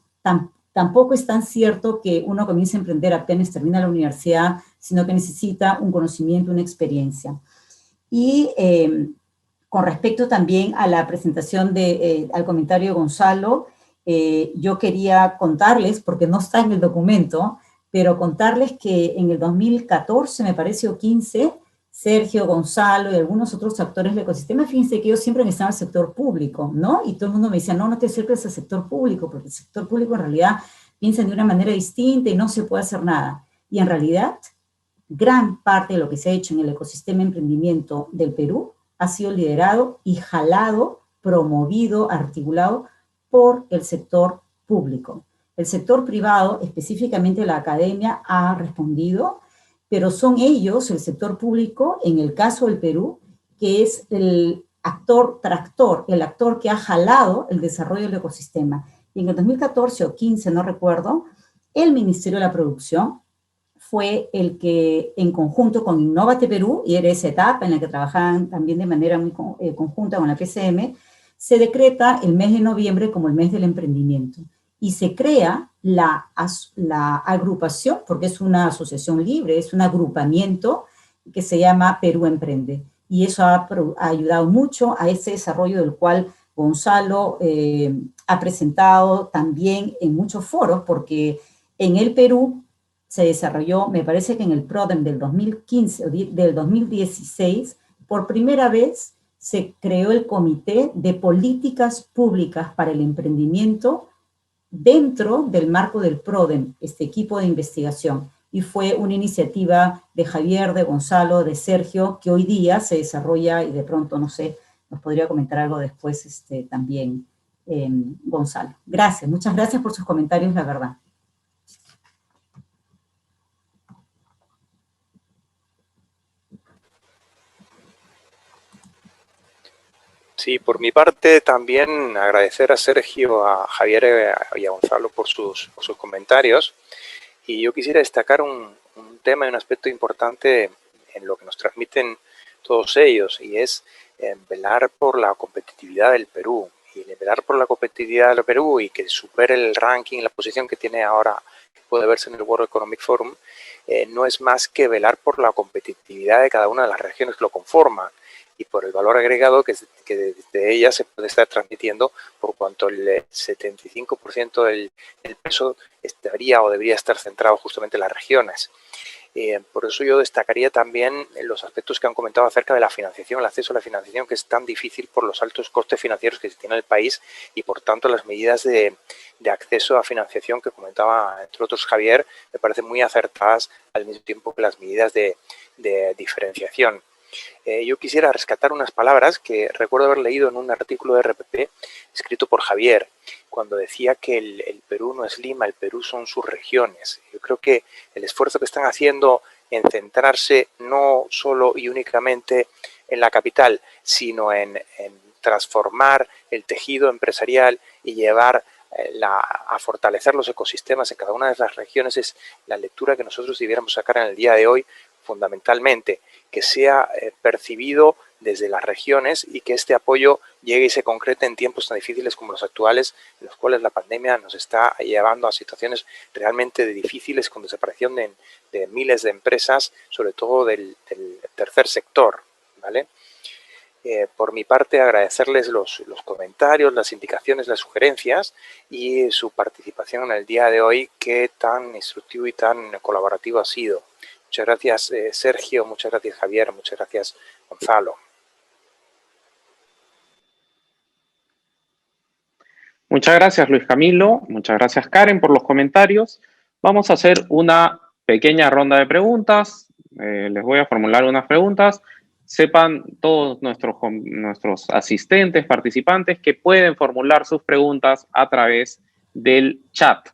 tampoco es tan cierto que uno comience a emprender apenas termina la universidad, sino que necesita un conocimiento, una experiencia. Y con respecto también a la presentación, al comentario de Gonzalo, yo quería contarles, porque no está en el documento, pero contarles que en el 2014, me parece, o 15, Sergio, Gonzalo y algunos otros actores del ecosistema, fíjense que ellos siempre han estado en el sector público, ¿no? Y todo el mundo me decía, no te acerques al sector público, porque el sector público en realidad piensa de una manera distinta y no se puede hacer nada. Y en realidad, gran parte de lo que se ha hecho en el ecosistema de emprendimiento del Perú ha sido liderado y jalado, promovido, articulado por el sector público. El sector privado, específicamente la academia, ha respondido, pero son ellos, el sector público, en el caso del Perú, que es el actor tractor, el actor que ha jalado el desarrollo del ecosistema. Y en el 2014 o 15, no recuerdo, el Ministerio de la Producción fue el que, en conjunto con Innovate Perú, y era esa etapa en la que trabajaban también de manera muy conjunta con la PCM, se decreta el mes de noviembre como el mes del emprendimiento. Y se crea la agrupación, porque es una asociación libre, es un agrupamiento que se llama Perú Emprende. Y eso ha ayudado mucho a ese desarrollo del cual Gonzalo ha presentado también en muchos foros, porque en el Perú se desarrolló, me parece que en el PRODEM del 2015 o del 2016, por primera vez se creó el Comité de Políticas Públicas para el Emprendimiento dentro del marco del PRODEM, este equipo de investigación. Y fue una iniciativa de Javier, de Gonzalo, de Sergio, que hoy día se desarrolla, y de pronto, no sé, nos podría comentar algo después también Gonzalo. Gracias, muchas gracias por sus comentarios, la verdad. Sí, por mi parte también agradecer a Sergio, a Javier y a Gonzalo por sus comentarios. Y yo quisiera destacar un tema y un aspecto importante en lo que nos transmiten todos ellos, y es velar por la competitividad del Perú. Y velar por la competitividad del Perú y que supere el ranking, la posición que tiene ahora, que puede verse en el World Economic Forum, no es más que velar por la competitividad de cada una de las regiones que lo conforman y por el valor agregado que desde ellas se puede estar transmitiendo, por cuanto el 75% del peso estaría o debería estar centrado justamente en las regiones. Por eso yo destacaría también los aspectos que han comentado acerca de la financiación, el acceso a la financiación, que es tan difícil por los altos costes financieros que se tiene en el país, y por tanto las medidas de acceso a financiación que comentaba, entre otros, Javier, me parecen muy acertadas, al mismo tiempo que las medidas de diferenciación. Yo quisiera rescatar unas palabras que recuerdo haber leído en un artículo de RPP escrito por Javier, cuando decía que el Perú no es Lima, el Perú son sus regiones. Yo creo que el esfuerzo que están haciendo en centrarse no solo y únicamente en la capital, sino en transformar el tejido empresarial y llevar a fortalecer los ecosistemas en cada una de las regiones, es la lectura que nosotros debiéramos sacar en el día de hoy, fundamentalmente, que sea percibido desde las regiones y que este apoyo llegue y se concrete en tiempos tan difíciles como los actuales, en los cuales la pandemia nos está llevando a situaciones realmente difíciles con desaparición de miles de empresas, sobre todo del tercer sector, ¿vale? Por mi parte, agradecerles los comentarios, las indicaciones, las sugerencias y su participación en el día de hoy, que tan instructivo y tan colaborativo ha sido. Muchas gracias, Sergio, muchas gracias, Javier, muchas gracias, Gonzalo. Muchas gracias, Luis Camilo. Muchas gracias, Karen, por los comentarios. Vamos a hacer una pequeña ronda de preguntas. Les voy a formular unas preguntas. Sepan todos nuestros asistentes, participantes, que pueden formular sus preguntas a través del chat,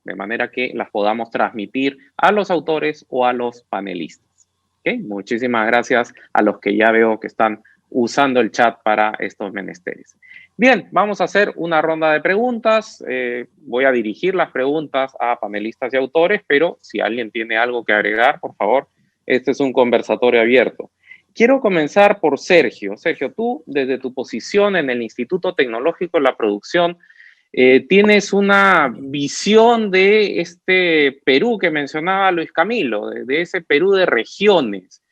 de manera que las podamos transmitir a los autores o a los panelistas. ¿Okay? Muchísimas gracias a los que ya veo que están usando el chat para estos menesteres. Bien, vamos a hacer una ronda de preguntas. Voy a dirigir las preguntas a panelistas y autores, pero si alguien tiene algo que agregar, por favor, este es un conversatorio abierto. Quiero comenzar por Sergio. Sergio, tú, desde tu posición en el Instituto Tecnológico de la Producción, tienes una visión de este Perú que mencionaba Luis Camilo, de ese Perú de regiones.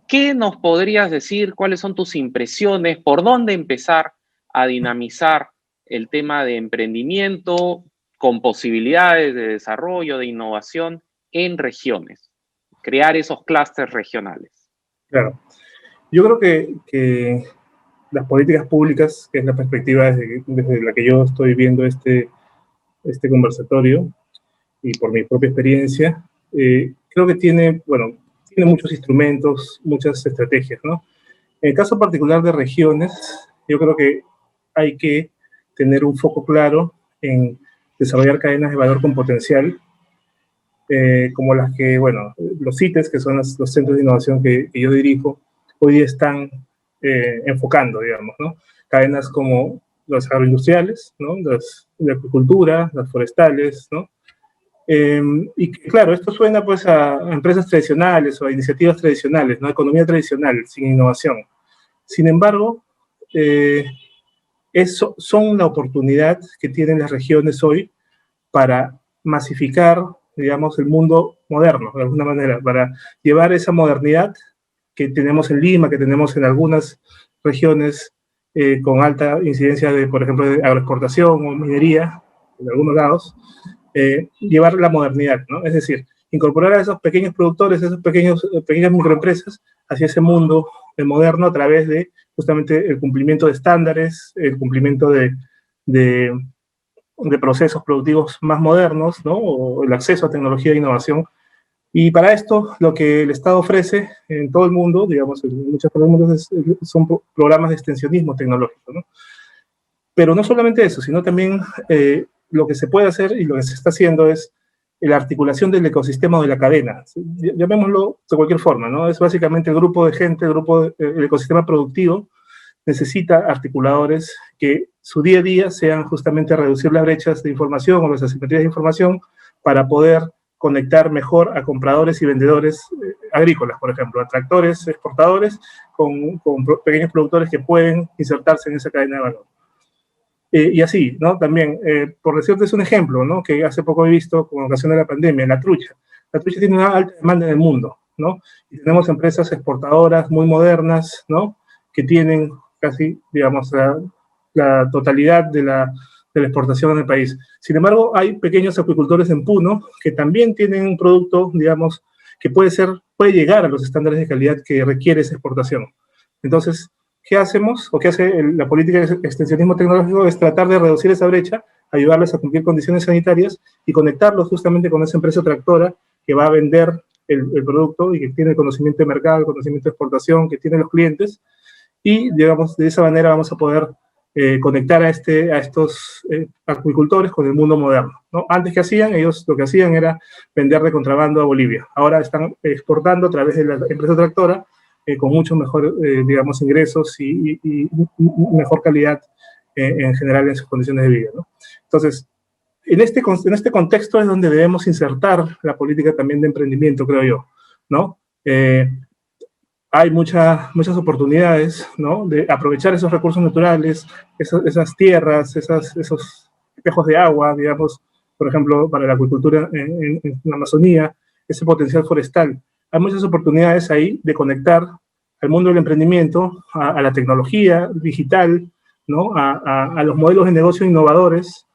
¿Qué nos podrías decir? ¿Cuáles son tus impresiones? ¿Por dónde empezar a dinamizar el tema de emprendimiento con posibilidades de desarrollo, de innovación en regiones? Crear esos clústeres regionales. Claro. Yo creo que las políticas públicas, que es la perspectiva desde la que yo estoy viendo este conversatorio, y por mi propia experiencia, creo que tiene muchos instrumentos, muchas estrategias, ¿no? En el caso particular de regiones, yo creo que hay que tener un foco claro en desarrollar cadenas de valor con potencial, como las que, los CITES, que son los centros de innovación que yo dirijo, hoy día están enfocando, digamos, ¿no? Cadenas como los agroindustriales, ¿no? De agricultura, las forestales, ¿no? Y claro, esto suena pues a empresas tradicionales o a iniciativas tradicionales, ¿no? Economía tradicional, sin innovación. Sin embargo, son la oportunidad que tienen las regiones hoy para masificar, digamos, el mundo moderno, de alguna manera, para llevar esa modernidad que tenemos en Lima, que tenemos en algunas regiones con alta incidencia de, por ejemplo, de agroexportación o minería, en algunos lados, llevar la modernidad, ¿no? Es decir, incorporar a esos pequeños productores, a esas pequeñas microempresas hacia ese mundo moderno a través de justamente el cumplimiento de estándares, el cumplimiento de procesos productivos más modernos, ¿no? O el acceso a tecnología e innovación. Y para esto, lo que el Estado ofrece en todo el mundo, digamos, en muchos mundos, son programas de extensionismo tecnológico, ¿no? Pero no solamente eso, sino también lo que se puede hacer y lo que se está haciendo es la articulación del ecosistema o de la cadena. Llamémoslo de cualquier forma, ¿no? Es básicamente el grupo de gente, el ecosistema productivo necesita articuladores que su día a día sean justamente reducir las brechas de información o las asimetrías de información para poder conectar mejor a compradores y vendedores agrícolas, por ejemplo, a tractores, exportadores, con pequeños productores que pueden insertarse en esa cadena de valor. Y así, ¿no? También, por decirte, es un ejemplo, ¿no? Que hace poco he visto con ocasión de la pandemia, la trucha. La trucha tiene una alta demanda en el mundo, ¿no? Y tenemos empresas exportadoras muy modernas, ¿no? Que tienen casi, digamos, la totalidad de la exportación en el país. Sin embargo, hay pequeños acuicultores en Puno que también tienen un producto, digamos, que puede llegar a los estándares de calidad que requiere esa exportación. Entonces, ¿qué hacemos? O qué hace la política de extensionismo tecnológico es tratar de reducir esa brecha, ayudarles a cumplir condiciones sanitarias y conectarlos justamente con esa empresa tractora que va a vender el producto y que tiene el conocimiento de mercado, el conocimiento de exportación, que tiene los clientes. Y, digamos, de esa manera vamos a poder conectar a estos acuicultores con el mundo moderno, ¿no? Antes, ¿qué hacían? Ellos lo que hacían era vender de contrabando a Bolivia. Ahora están exportando a través de la empresa tractora con mucho mejor, digamos, ingresos y mejor calidad en general en sus condiciones de vida, ¿no? Entonces, en este contexto es donde debemos insertar la política también de emprendimiento, creo yo, ¿no? hay muchas oportunidades, ¿no? De aprovechar esos recursos naturales, esas tierras, esos espejos de agua, digamos, por ejemplo, para la agricultura en la Amazonía, ese potencial forestal. Hay muchas oportunidades ahí de conectar al mundo del emprendimiento, a la tecnología digital, ¿no? A los modelos de negocio innovadores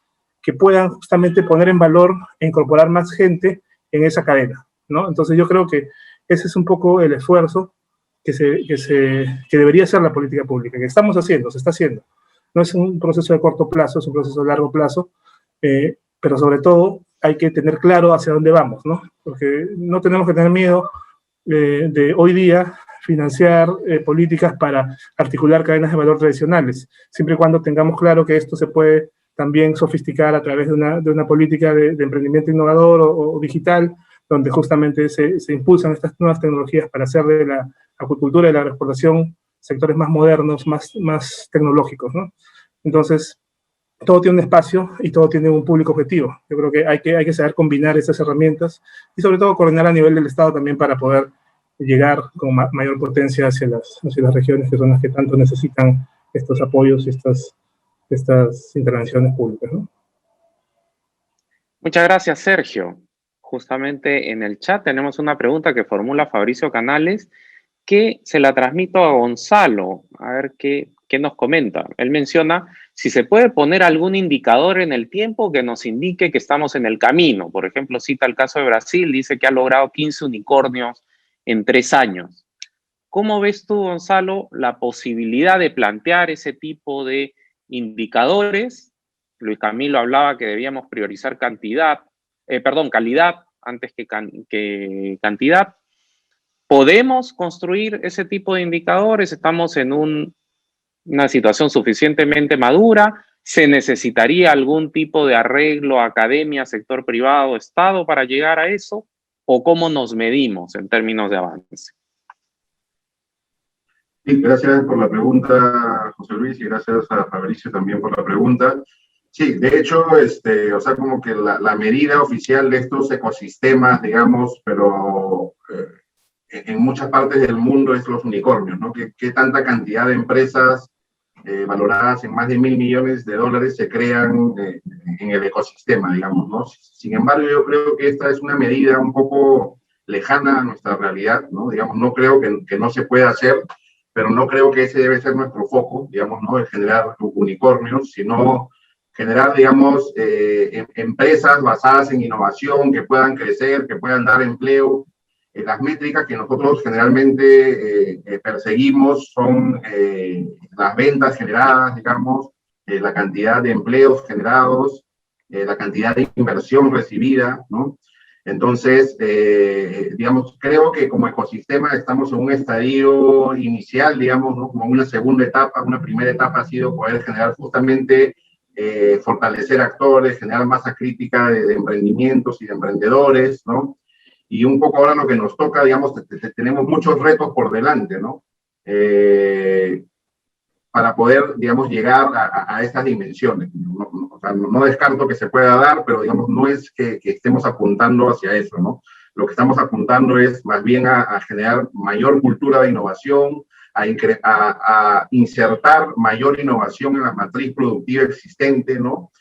que puedan justamente poner en valor e incorporar más gente en esa cadena, ¿no? Entonces yo creo que ese es un poco el esfuerzo que debería ser la política pública, que estamos haciendo, se está haciendo. No es un proceso de corto plazo, es un proceso de largo plazo, pero sobre todo hay que tener claro hacia dónde vamos, ¿no? Porque no tenemos que tener miedo de hoy día financiar políticas para articular cadenas de valor tradicionales, siempre y cuando tengamos claro que esto se puede también sofisticar a través de una política de emprendimiento innovador o digital, donde justamente se impulsan estas nuevas tecnologías para hacer de la acuicultura y la agroexportación sectores más modernos, más tecnológicos, ¿no? Entonces, todo tiene un espacio y todo tiene un público objetivo. Yo creo que hay que saber combinar esas herramientas y sobre todo coordinar a nivel del Estado también para poder llegar con mayor potencia hacia las regiones que son las que tanto necesitan estos apoyos y estas intervenciones públicas, ¿no? Muchas gracias, Sergio. Justamente en el chat tenemos una pregunta que formula Fabricio Canales, que se la transmito a Gonzalo, a ver qué nos comenta. Él menciona si se puede poner algún indicador en el tiempo que nos indique que estamos en el camino. Por ejemplo, cita el caso de Brasil, dice que ha logrado 15 unicornios en 3 años. ¿Cómo ves tú, Gonzalo, la posibilidad de plantear ese tipo de indicadores? Luis Camilo hablaba que debíamos priorizar calidad antes que cantidad. ¿Podemos construir ese tipo de indicadores? ¿Estamos en una situación suficientemente madura? ¿Se necesitaría algún tipo de arreglo, academia, sector privado, Estado para llegar a eso? ¿O cómo nos medimos en términos de avance? Sí, gracias por la pregunta, José Luis, y gracias a Fabricio también por la pregunta. Sí, de hecho, o sea, como que la medida oficial de estos ecosistemas, digamos, pero en muchas partes del mundo es los unicornios, ¿no? ¿Qué tanta cantidad de empresas valoradas en más de $1.000 millones se crean en el ecosistema, digamos, ¿no? Sin embargo, yo creo que esta es una medida un poco lejana a nuestra realidad, ¿no? Digamos, no creo que no se pueda hacer, pero no creo que ese debe ser nuestro foco, digamos, ¿no? El generar unicornios, sino generar, digamos, empresas basadas en innovación que puedan crecer, que puedan dar empleo. Las métricas que nosotros generalmente perseguimos son las ventas generadas, digamos, la cantidad de empleos generados, la cantidad de inversión recibida, ¿no? Entonces, digamos, creo que como ecosistema estamos en un estadio inicial, digamos, ¿no? Como una segunda etapa. Una primera etapa ha sido poder generar justamente fortalecer actores, generar masa crítica de emprendimientos y de emprendedores, ¿no? Y un poco ahora lo que nos toca, digamos, tenemos muchos retos por delante, ¿no? Para poder, digamos, llegar a estas dimensiones. O sea, no descarto que se pueda dar, pero, digamos, no es que estemos apuntando hacia eso, ¿no? Lo que estamos apuntando es más bien a generar mayor cultura de innovación, a insertar mayor innovación en la matriz productiva existente, ¿no?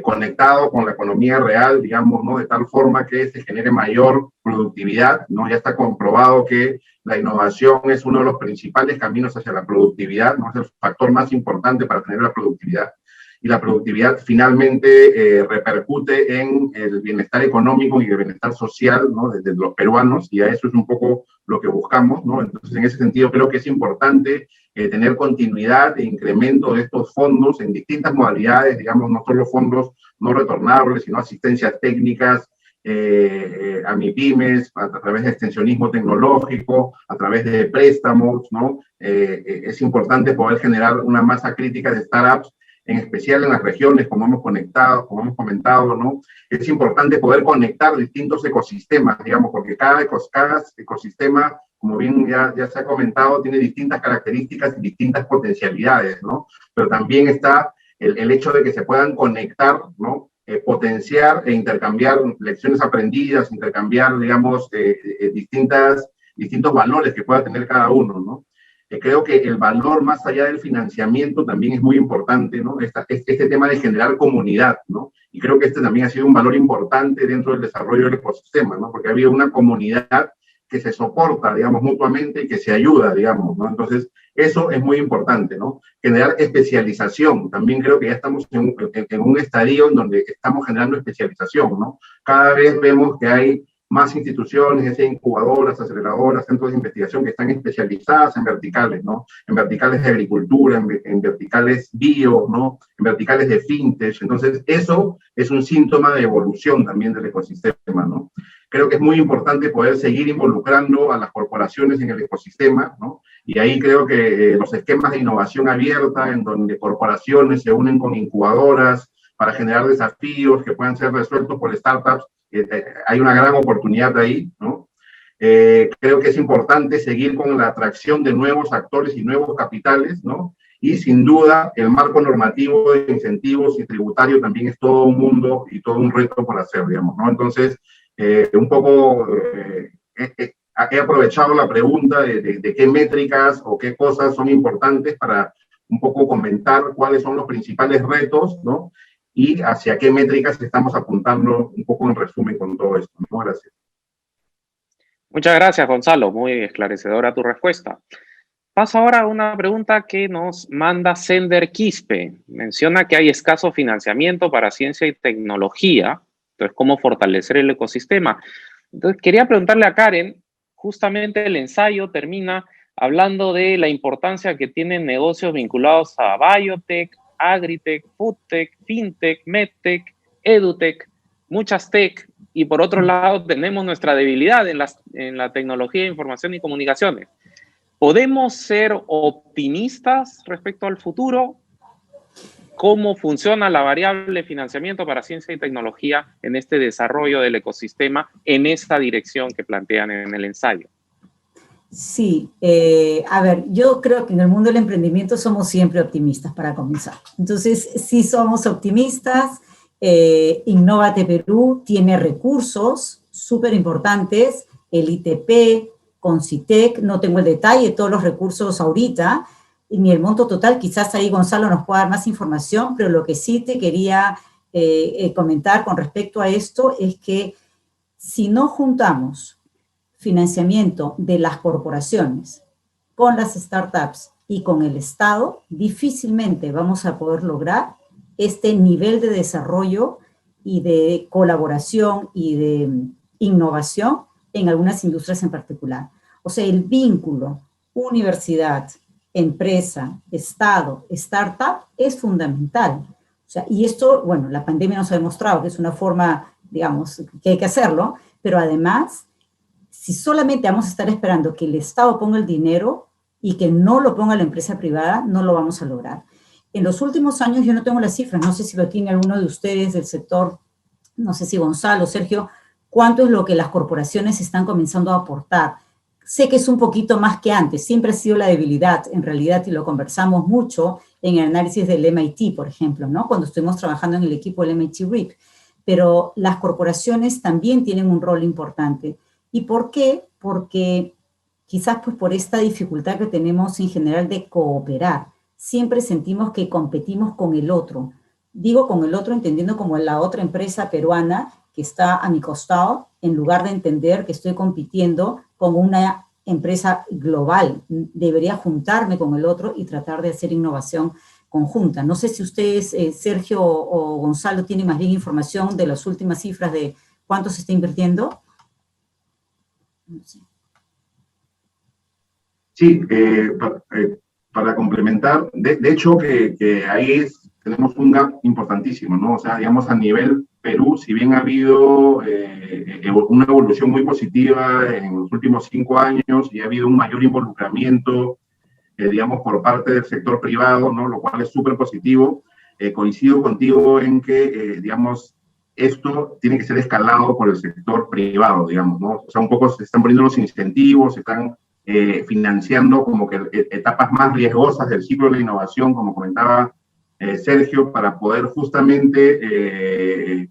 Conectado con la economía real, digamos, ¿no? De tal forma que se genere mayor productividad, ¿no? Ya está comprobado que la innovación es uno de los principales caminos hacia la productividad, ¿no? Es el factor más importante para tener la productividad. Y la productividad finalmente repercute en el bienestar económico y el bienestar social, ¿no? De los peruanos, y a eso es un poco lo que buscamos, ¿no? Entonces, en ese sentido, creo que es importante tener continuidad e incremento de estos fondos en distintas modalidades, digamos, no solo fondos no retornables, sino asistencias técnicas a MIPYMES, a través de extensionismo tecnológico, a través de préstamos, ¿no? Es importante poder generar una masa crítica de startups, en especial en las regiones, como hemos comentado, ¿no? Es importante poder conectar distintos ecosistemas, digamos, porque cada ecosistema, como bien ya se ha comentado, tiene distintas características y distintas potencialidades, ¿no? Pero también está el hecho de que se puedan conectar, ¿no? Potenciar e intercambiar lecciones aprendidas, intercambiar, digamos, distintas distintos valores que pueda tener cada uno, ¿no? Creo que el valor más allá del financiamiento también es muy importante, ¿no? Este tema de generar comunidad, ¿no? Y creo que este también ha sido un valor importante dentro del desarrollo del ecosistema, ¿no? Porque ha habido una comunidad que se soporta, digamos, mutuamente y que se ayuda, digamos, ¿no? Entonces, eso es muy importante, ¿no? Generar especialización. También creo que ya estamos en un estadio en donde estamos generando especialización, ¿no? Cada vez vemos que hay más instituciones, ya sea incubadoras, aceleradoras, centros de investigación que están especializadas en verticales, ¿no? En verticales de agricultura, en verticales bio, ¿no? En verticales de fintech. Entonces, eso es un síntoma de evolución también del ecosistema, ¿no? Creo que es muy importante poder seguir involucrando a las corporaciones en el ecosistema, ¿no? Y ahí creo que los esquemas de innovación abierta, en donde corporaciones se unen con incubadoras para generar desafíos que puedan ser resueltos por startups, hay una gran oportunidad ahí, ¿no? Creo que es importante seguir con la atracción de nuevos actores y nuevos capitales, ¿no? Y sin duda el marco normativo de incentivos y tributario también es todo un mundo y todo un reto por hacer, digamos, ¿no? Entonces, un poco he aprovechado la pregunta de qué métricas o qué cosas son importantes para un poco comentar cuáles son los principales retos, ¿no? Y hacia qué métricas estamos apuntando un poco en resumen con todo esto, ¿no? Gracias. Muchas gracias, Gonzalo. Muy esclarecedora tu respuesta. Paso ahora a una pregunta que nos manda Sender Quispe. Menciona que hay escaso financiamiento para ciencia y tecnología. Entonces, ¿cómo fortalecer el ecosistema? Entonces, quería preguntarle a Karen, justamente el ensayo termina hablando de la importancia que tienen negocios vinculados a biotech, agritech, foodtech, fintech, medtech, edutech, muchas tech, y por otro lado tenemos nuestra debilidad en la tecnología de información y comunicaciones. ¿Podemos ser optimistas respecto al futuro? ¿Cómo funciona la variable financiamiento para ciencia y tecnología en este desarrollo del ecosistema en esta dirección que plantean en el ensayo? Sí, a ver, yo creo que en el mundo del emprendimiento somos siempre optimistas para comenzar. Entonces, sí somos optimistas. Innovate Perú tiene recursos súper importantes, el ITP, Concitec, no tengo el detalle de todos los recursos ahorita, ni el monto total, quizás ahí Gonzalo nos pueda dar más información, pero lo que sí te quería comentar con respecto a esto es que si no juntamos financiamiento de las corporaciones con las startups y con el Estado, difícilmente vamos a poder lograr este nivel de desarrollo y de colaboración y de innovación en algunas industrias en particular. O sea, el vínculo universidad, empresa, Estado, startup es fundamental. O sea, y esto, bueno, la pandemia nos ha demostrado que es una forma, digamos, que hay que hacerlo, pero además, si solamente vamos a estar esperando que el Estado ponga el dinero y que no lo ponga la empresa privada, no lo vamos a lograr. En los últimos años, yo no tengo las cifras, no sé si lo tiene alguno de ustedes del sector, no sé si Gonzalo, Sergio, cuánto es lo que las corporaciones están comenzando a aportar. Sé que es un poquito más que antes, siempre ha sido la debilidad, en realidad, y lo conversamos mucho en el análisis del MIT, por ejemplo, ¿no? Cuando estuvimos trabajando en el equipo del MIT RIP. Pero las corporaciones también tienen un rol importante. ¿Y por qué? Porque quizás pues por esta dificultad que tenemos en general de cooperar. Siempre sentimos que competimos con el otro. Digo con el otro entendiendo como la otra empresa peruana que está a mi costado, en lugar de entender que estoy compitiendo con una empresa global. Debería juntarme con el otro y tratar de hacer innovación conjunta. No sé si ustedes, Sergio o Gonzalo, tienen más bien información de las últimas cifras de cuánto se está invirtiendo. No sé. Sí, para complementar, de hecho que ahí tenemos un gap importantísimo, ¿no? O sea, digamos, a nivel Perú, si bien ha habido una evolución muy positiva en los últimos 5 años y ha habido un mayor involucramiento, digamos, por parte del sector privado, ¿no? Lo cual es súper positivo. Coincido contigo en que, digamos, esto tiene que ser escalado por el sector privado, digamos, ¿no? O sea, un poco se están poniendo los incentivos, se están financiando como que etapas más riesgosas del ciclo de la innovación, como comentaba Sergio, para poder justamente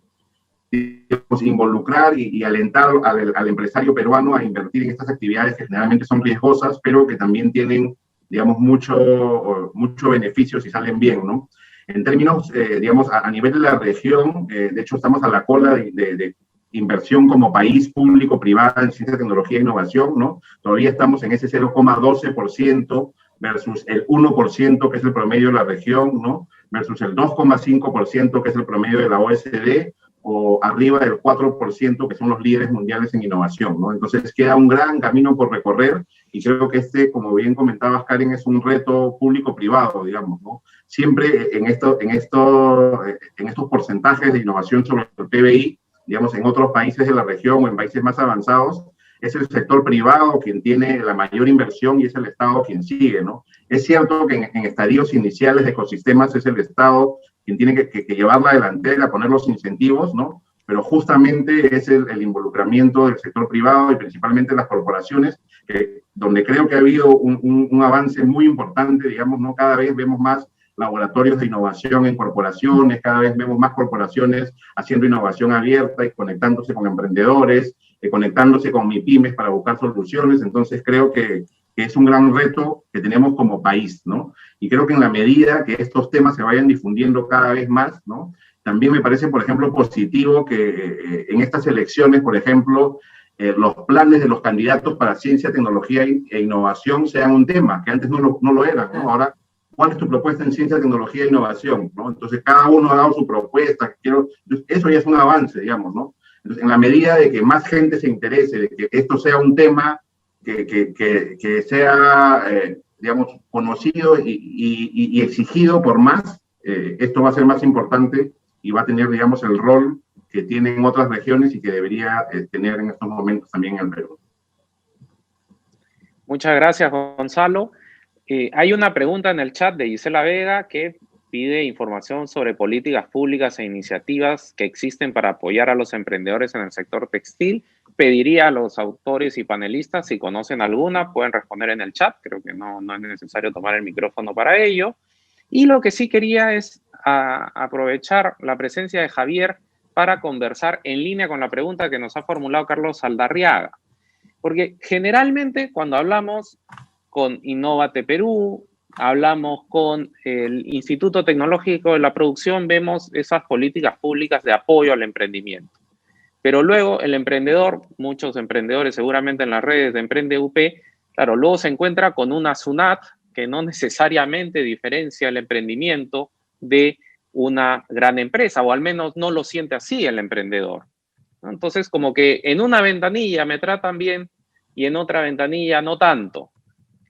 digamos, involucrar y alentar al empresario peruano a invertir en estas actividades que generalmente son riesgosas, pero que también tienen, digamos, mucho beneficio si salen bien, ¿no? En términos, digamos, a nivel de la región, de hecho estamos a la cola de inversión como país público-privada en ciencia, tecnología e innovación, ¿no? Todavía estamos en ese 0,12% versus el 1% que es el promedio de la región, ¿no? Versus el 2,5% que es el promedio de la OECD, o arriba del 4% que son los líderes mundiales en innovación, ¿no? Entonces queda un gran camino por recorrer y creo que como bien comentabas, Karen, es un reto público-privado, digamos, ¿no? Siempre en estos porcentajes de innovación sobre el PBI, digamos, en otros países de la región o en países más avanzados, es el sector privado quien tiene la mayor inversión y es el Estado quien sigue, ¿no? Es cierto que en estadios iniciales de ecosistemas es el Estado quien tiene que llevar la delantera, poner los incentivos, ¿no? Pero justamente es el involucramiento del sector privado y principalmente las corporaciones, donde creo que ha habido un avance muy importante, digamos, ¿no? Cada vez vemos más laboratorios de innovación en corporaciones, cada vez vemos más corporaciones haciendo innovación abierta y conectándose con emprendedores, conectándose con MIPYMES para buscar soluciones. Entonces creo que es un gran reto que tenemos como país, ¿no? Y creo que en la medida que estos temas se vayan difundiendo cada vez más, ¿no? También me parece, por ejemplo, positivo que en estas elecciones, por ejemplo, los planes de los candidatos para ciencia, tecnología e innovación sean un tema, que antes no lo eran, ¿no? Ahora, ¿cuál es tu propuesta en ciencia, tecnología e innovación? ¿No? Entonces, cada uno ha dado su propuesta. Eso ya es un avance, digamos, ¿no? Entonces, en la medida de que más gente se interese, de que esto sea un tema que sea, digamos, conocido y exigido por más, esto va a ser más importante y va a tener, digamos, el rol que tiene en otras regiones y que debería tener en estos momentos también en el Perú. Muchas gracias, Gonzalo. Hay una pregunta en el chat de Gisela Vega que pide información sobre políticas públicas e iniciativas que existen para apoyar a los emprendedores en el sector textil. Pediría a los autores y panelistas, si conocen alguna, pueden responder en el chat. Creo que no es necesario tomar el micrófono para ello. Y lo que sí quería es aprovechar la presencia de Javier para conversar en línea con la pregunta que nos ha formulado Carlos Saldarriaga. Porque generalmente cuando hablamos con Innovate Perú, hablamos con el Instituto Tecnológico de la Producción, vemos esas políticas públicas de apoyo al emprendimiento. Pero luego el emprendedor, muchos emprendedores seguramente en las redes de Emprende UP, claro, luego se encuentra con una SUNAT que no necesariamente diferencia el emprendimiento de una gran empresa, o al menos no lo siente así el emprendedor. Entonces, como que en una ventanilla me tratan bien y en otra ventanilla no tanto.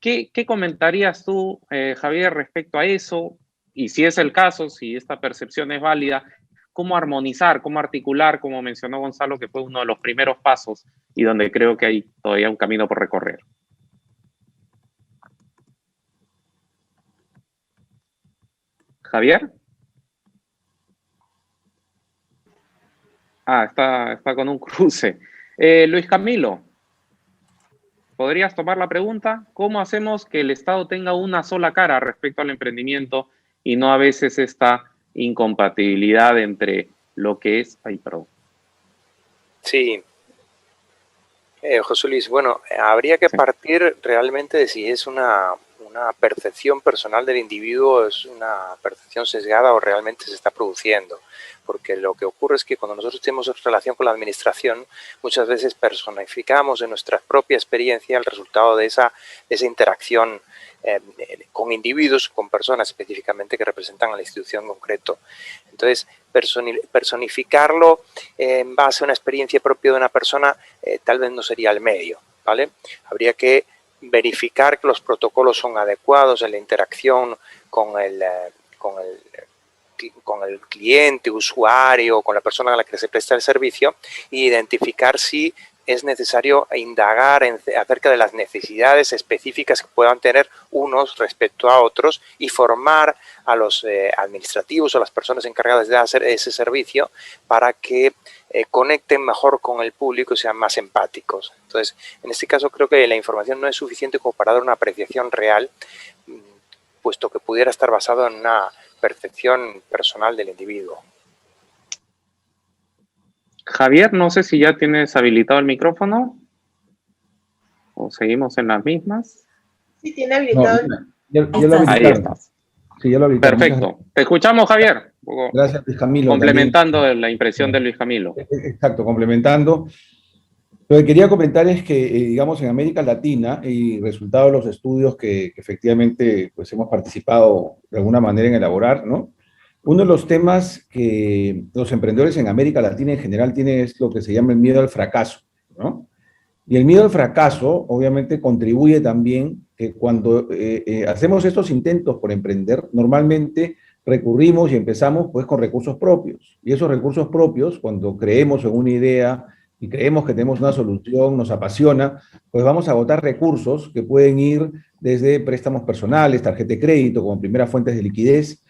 ¿Qué comentarías tú, Javier, respecto a eso? Y si es el caso, si esta percepción es válida, ¿cómo armonizar, cómo articular, como mencionó Gonzalo, que fue uno de los primeros pasos y donde creo que hay todavía un camino por recorrer? ¿Javier? Está con un cruce. Luis Camilo, ¿podrías tomar la pregunta? ¿Cómo hacemos que el Estado tenga una sola cara respecto al emprendimiento y no a veces esta incompatibilidad entre lo que es... Ay, perdón. Sí. José Luis, bueno, habría que partir realmente de si es una percepción personal del individuo, es una percepción sesgada o realmente se está produciendo. Porque lo que ocurre es que cuando nosotros tenemos relación con la administración, muchas veces personificamos en nuestra propia experiencia el resultado de esa interacción con individuos, con personas específicamente que representan a la institución en concreto. Entonces, personificarlo en base a una experiencia propia de una persona tal vez no sería el medio, ¿vale? Habría que verificar que los protocolos son adecuados en la interacción con el cliente, usuario, con la persona a la que se presta el servicio, e identificar si es necesario indagar acerca de las necesidades específicas que puedan tener unos respecto a otros y formar a los administrativos o las personas encargadas de hacer ese servicio para que conecten mejor con el público y sean más empáticos. Entonces, en este caso creo que la información no es suficiente como para dar una apreciación real, puesto que pudiera estar basado en una percepción personal del individuo. Javier, no sé si ya tienes habilitado el micrófono o seguimos en las mismas. Sí, tiene habilitado. Ya lo Ahí habilitaron. estás. Sí, ya lo habilitaron. Perfecto. Te escuchamos, Javier. Gracias, Luis Camilo. Complementando también. la impresión de Luis Camilo. Exacto, complementando. Lo que quería comentar es que, digamos, en América Latina, y resultado de los estudios que efectivamente pues, hemos participado de alguna manera en elaborar, ¿no? Uno de los temas que los emprendedores en América Latina en general tienen es lo que se llama el miedo al fracaso, ¿no? Y el miedo al fracaso, obviamente, contribuye también que cuando hacemos estos intentos por emprender, normalmente recurrimos y empezamos pues con recursos propios. Y esos recursos propios, cuando creemos en una idea y creemos que tenemos una solución, nos apasiona, pues vamos a agotar recursos que pueden ir desde préstamos personales, tarjeta de crédito como primeras fuentes de liquidez,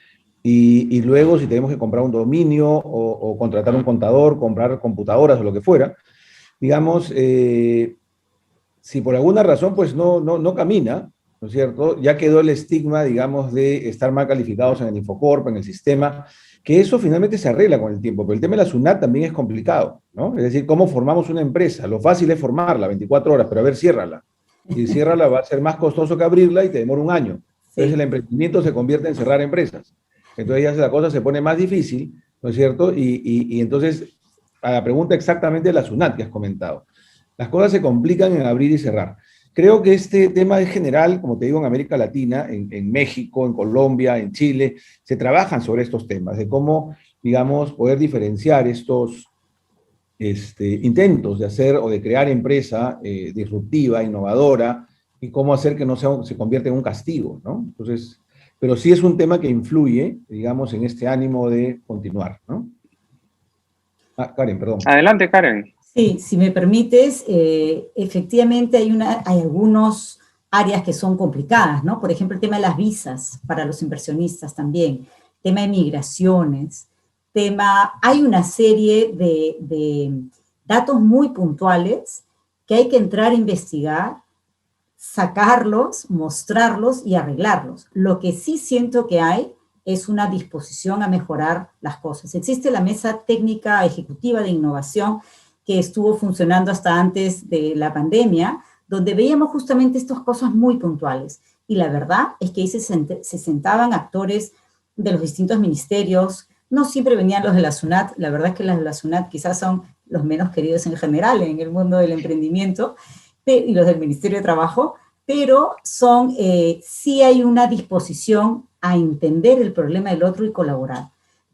y luego si tenemos que comprar un dominio o contratar un contador, comprar computadoras o lo que fuera, digamos, si por alguna razón pues no camina, ¿no es cierto? Ya quedó el estigma, digamos, de estar mal calificados en el Infocorp, en el sistema, que eso finalmente se arregla con el tiempo, pero el tema de la SUNAT también es complicado, ¿no? Es decir, ¿cómo formamos una empresa? Lo fácil es formarla, 24 horas, pero a ver, ciérrala. Y ciérrala va a ser más costoso que abrirla y te demora un año. Entonces el emprendimiento se convierte en cerrar empresas. Entonces ya la cosa se pone más difícil, ¿no es cierto? Y entonces, a la pregunta exactamente de la SUNAT que has comentado, las cosas se complican en abrir y cerrar. Creo que este tema es general, como te digo, en América Latina, en México, en Colombia, en Chile, se trabajan sobre estos temas, de cómo, digamos, poder diferenciar estos intentos de hacer o de crear empresa disruptiva, innovadora, y cómo hacer que no se convierta en un castigo, ¿no? Entonces, pero sí es un tema que influye, digamos, en este ánimo de continuar, ¿no? Ah, Karen, perdón. Adelante, Karen. Sí, si me permites, efectivamente hay algunas áreas que son complicadas, ¿no? Por ejemplo, el tema de las visas para los inversionistas también, tema de migraciones, hay una serie de datos muy puntuales que hay que entrar a investigar, sacarlos, mostrarlos y arreglarlos. Lo que sí siento que hay es una disposición a mejorar las cosas. Existe la Mesa Técnica Ejecutiva de Innovación que estuvo funcionando hasta antes de la pandemia, donde veíamos justamente estas cosas muy puntuales. Y la verdad es que ahí se sentaban actores de los distintos ministerios, no siempre venían los de la SUNAT, la verdad es que los de la SUNAT quizás son los menos queridos en general en el mundo del emprendimiento, y los del Ministerio de Trabajo, pero sí hay una disposición a entender el problema del otro y colaborar.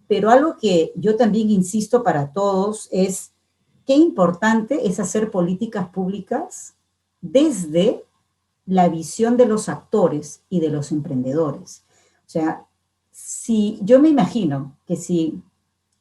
Pero algo que yo también insisto para todos es qué importante es hacer políticas públicas desde la visión de los actores y de los emprendedores. O sea, si yo me imagino que si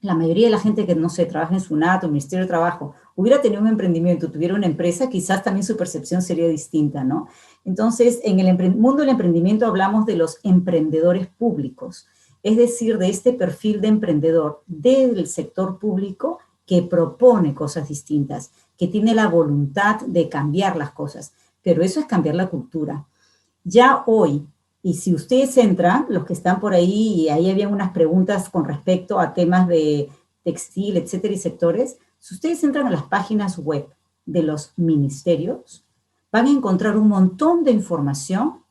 la mayoría de la gente que, no sé, trabaja en SUNAT o Ministerio de Trabajo hubiera tenido un emprendimiento, tuviera una empresa, quizás también su percepción sería distinta, ¿no? Entonces, en el mundo del emprendimiento hablamos de los emprendedores públicos, es decir, de este perfil de emprendedor del sector público que propone cosas distintas, que tiene la voluntad de cambiar las cosas, pero eso es cambiar la cultura. Ya hoy, y si ustedes entran, los que están por ahí, y ahí había unas preguntas con respecto a temas de textil, etcétera, y sectores, si ustedes entran a las páginas web de los ministerios, van a encontrar un montón de información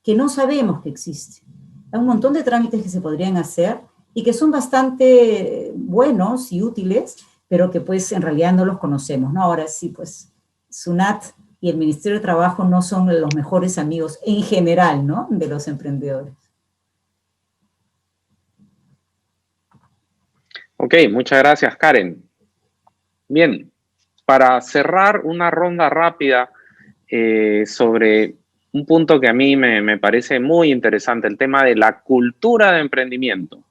que no sabemos que existe. Hay un montón de trámites que se podrían hacer y que son bastante buenos y útiles, pero que pues en realidad no los conocemos, ¿no? Ahora sí, pues SUNAT y el Ministerio de Trabajo no son los mejores amigos en general, ¿no?, de los emprendedores. Ok, muchas gracias, Karen. Bien, para cerrar una ronda rápida sobre un punto que a mí me parece muy interesante, el tema de la cultura de emprendimiento.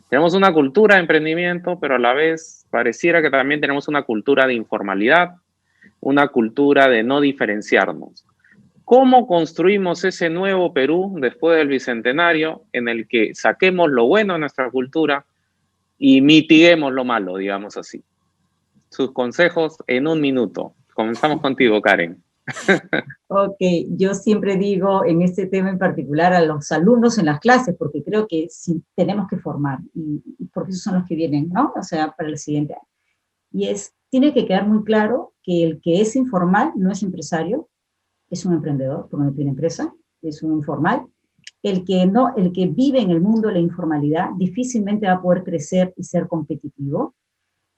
Tenemos una cultura de emprendimiento, pero a la vez pareciera que también tenemos una cultura de informalidad, una cultura de no diferenciarnos. ¿Cómo construimos ese nuevo Perú después del Bicentenario en el que saquemos lo bueno de nuestra cultura y mitiguemos lo malo, digamos así? Sus consejos en un minuto. Comenzamos contigo, Karen. Ok, yo siempre digo en este tema en particular a los alumnos en las clases, porque creo que sí tenemos que formar, y porque esos son los que vienen, ¿no? O sea, para el siguiente año. y tiene que quedar muy claro que el que es informal no es empresario, es un emprendedor, porque no tiene empresa, es un informal. El que vive en el mundo de la informalidad difícilmente va a poder crecer y ser competitivo,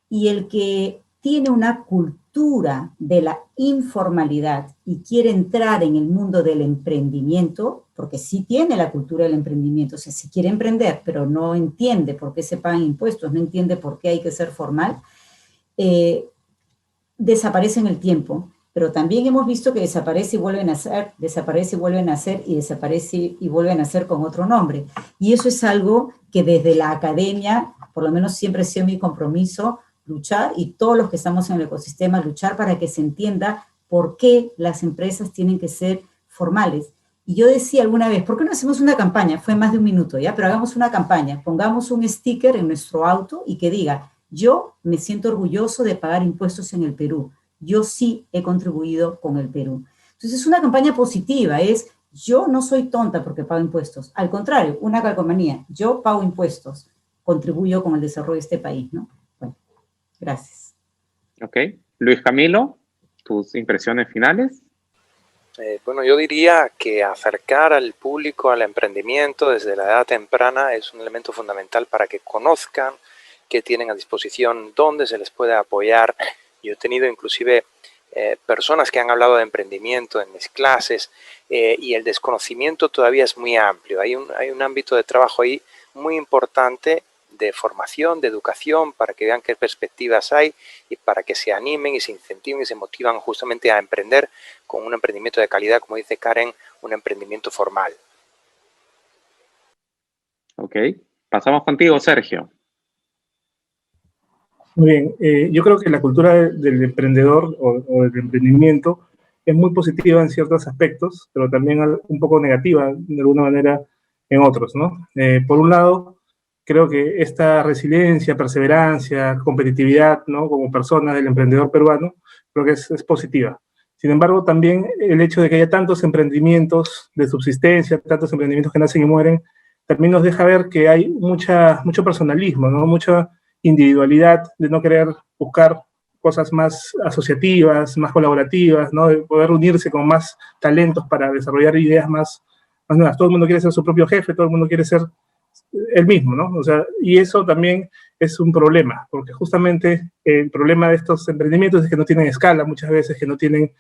y el que tiene una cultura de la informalidad y quiere entrar en el mundo del emprendimiento, porque sí tiene la cultura del emprendimiento, o sea, sí quiere emprender, pero no entiende por qué se pagan impuestos, no entiende por qué hay que ser formal, desaparece en el tiempo. Pero también hemos visto que desaparece y vuelven a hacer, desaparece y vuelven a hacer, y desaparece y vuelven a hacer con otro nombre. Y eso es algo que desde la academia, por lo menos siempre ha sido mi compromiso, luchar, y todos los que estamos en el ecosistema, luchar para que se entienda por qué las empresas tienen que ser formales. Y yo decía alguna vez, ¿por qué no hacemos una campaña? Fue más de un minuto, ¿ya? Pero hagamos una campaña, pongamos un sticker en nuestro auto y que diga, yo me siento orgulloso de pagar impuestos en el Perú. Yo sí he contribuido con el Perú. Entonces es una campaña positiva, es yo no soy tonta porque pago impuestos. Al contrario, una calcomanía, yo pago impuestos, contribuyo con el desarrollo de este país, ¿no? Bueno, gracias. Ok. Luis Camilo, tus impresiones finales. Bueno, yo diría que acercar al público al emprendimiento desde la edad temprana es un elemento fundamental para que conozcan qué tienen a disposición, dónde se les puede apoyar. Yo he tenido inclusive personas que han hablado de emprendimiento en mis clases y el desconocimiento todavía es muy amplio. Hay un ámbito de trabajo ahí muy importante de formación, de educación, para que vean qué perspectivas hay y para que se animen y se incentiven y se motivan justamente a emprender con un emprendimiento de calidad, como dice Karen, un emprendimiento formal. Ok. Pasamos contigo, Sergio. Muy bien, yo creo que la cultura del emprendedor o del emprendimiento es muy positiva en ciertos aspectos, pero también un poco negativa de alguna manera en otros, ¿no? Por un lado, creo que esta resiliencia, perseverancia, competitividad, ¿no? Como persona del emprendedor peruano, creo que es positiva. Sin embargo, también el hecho de que haya tantos emprendimientos de subsistencia, tantos emprendimientos que nacen y mueren, también nos deja ver que hay mucho personalismo, ¿no? Mucha individualidad, de no querer buscar cosas más asociativas, más colaborativas, ¿no? De poder unirse con más talentos para desarrollar ideas más nuevas. Todo el mundo quiere ser su propio jefe, todo el mundo quiere ser el mismo, ¿no? O sea, y eso también es un problema, porque justamente el problema de estos emprendimientos es que no tienen escala muchas veces, que no tienen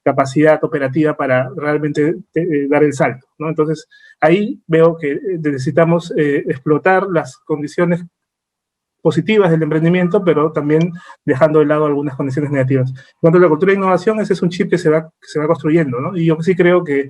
capacidad operativa para realmente dar el salto, ¿no? Entonces, ahí veo que necesitamos explotar las condiciones positivas del emprendimiento, pero también dejando de lado algunas condiciones negativas. En cuanto a la cultura de innovación, ese es un chip que se va construyendo, ¿no? Y yo sí creo que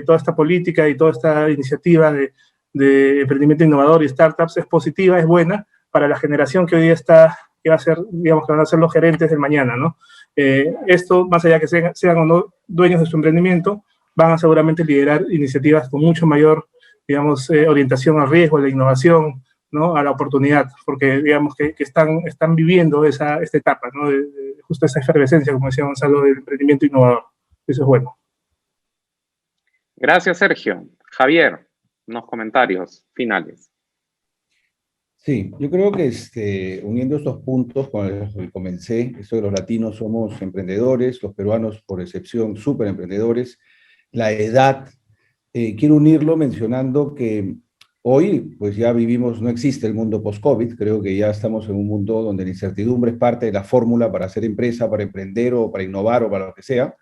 toda esta política y toda esta iniciativa de emprendimiento innovador y startups es positiva, es buena para la generación que hoy día está, que va a ser, digamos, que van a ser los gerentes del mañana, ¿no? Esto, más allá que sean o no dueños de su emprendimiento, van a seguramente liderar iniciativas con mucho mayor, digamos, orientación al riesgo, a la innovación, ¿no? A la oportunidad, porque digamos que están viviendo esta etapa, ¿no? Justo esa efervescencia, como decía Gonzalo, del emprendimiento innovador. Eso es bueno. Gracias, Sergio. Javier, unos comentarios finales. Sí, yo creo que uniendo estos puntos con los que comencé, esto de los latinos somos emprendedores, los peruanos por excepción súper emprendedores, la edad, quiero unirlo mencionando que hoy, pues ya vivimos, no existe el mundo post-COVID, creo que ya estamos en un mundo donde la incertidumbre es parte de la fórmula para hacer empresa, para emprender o para innovar o para lo que sea.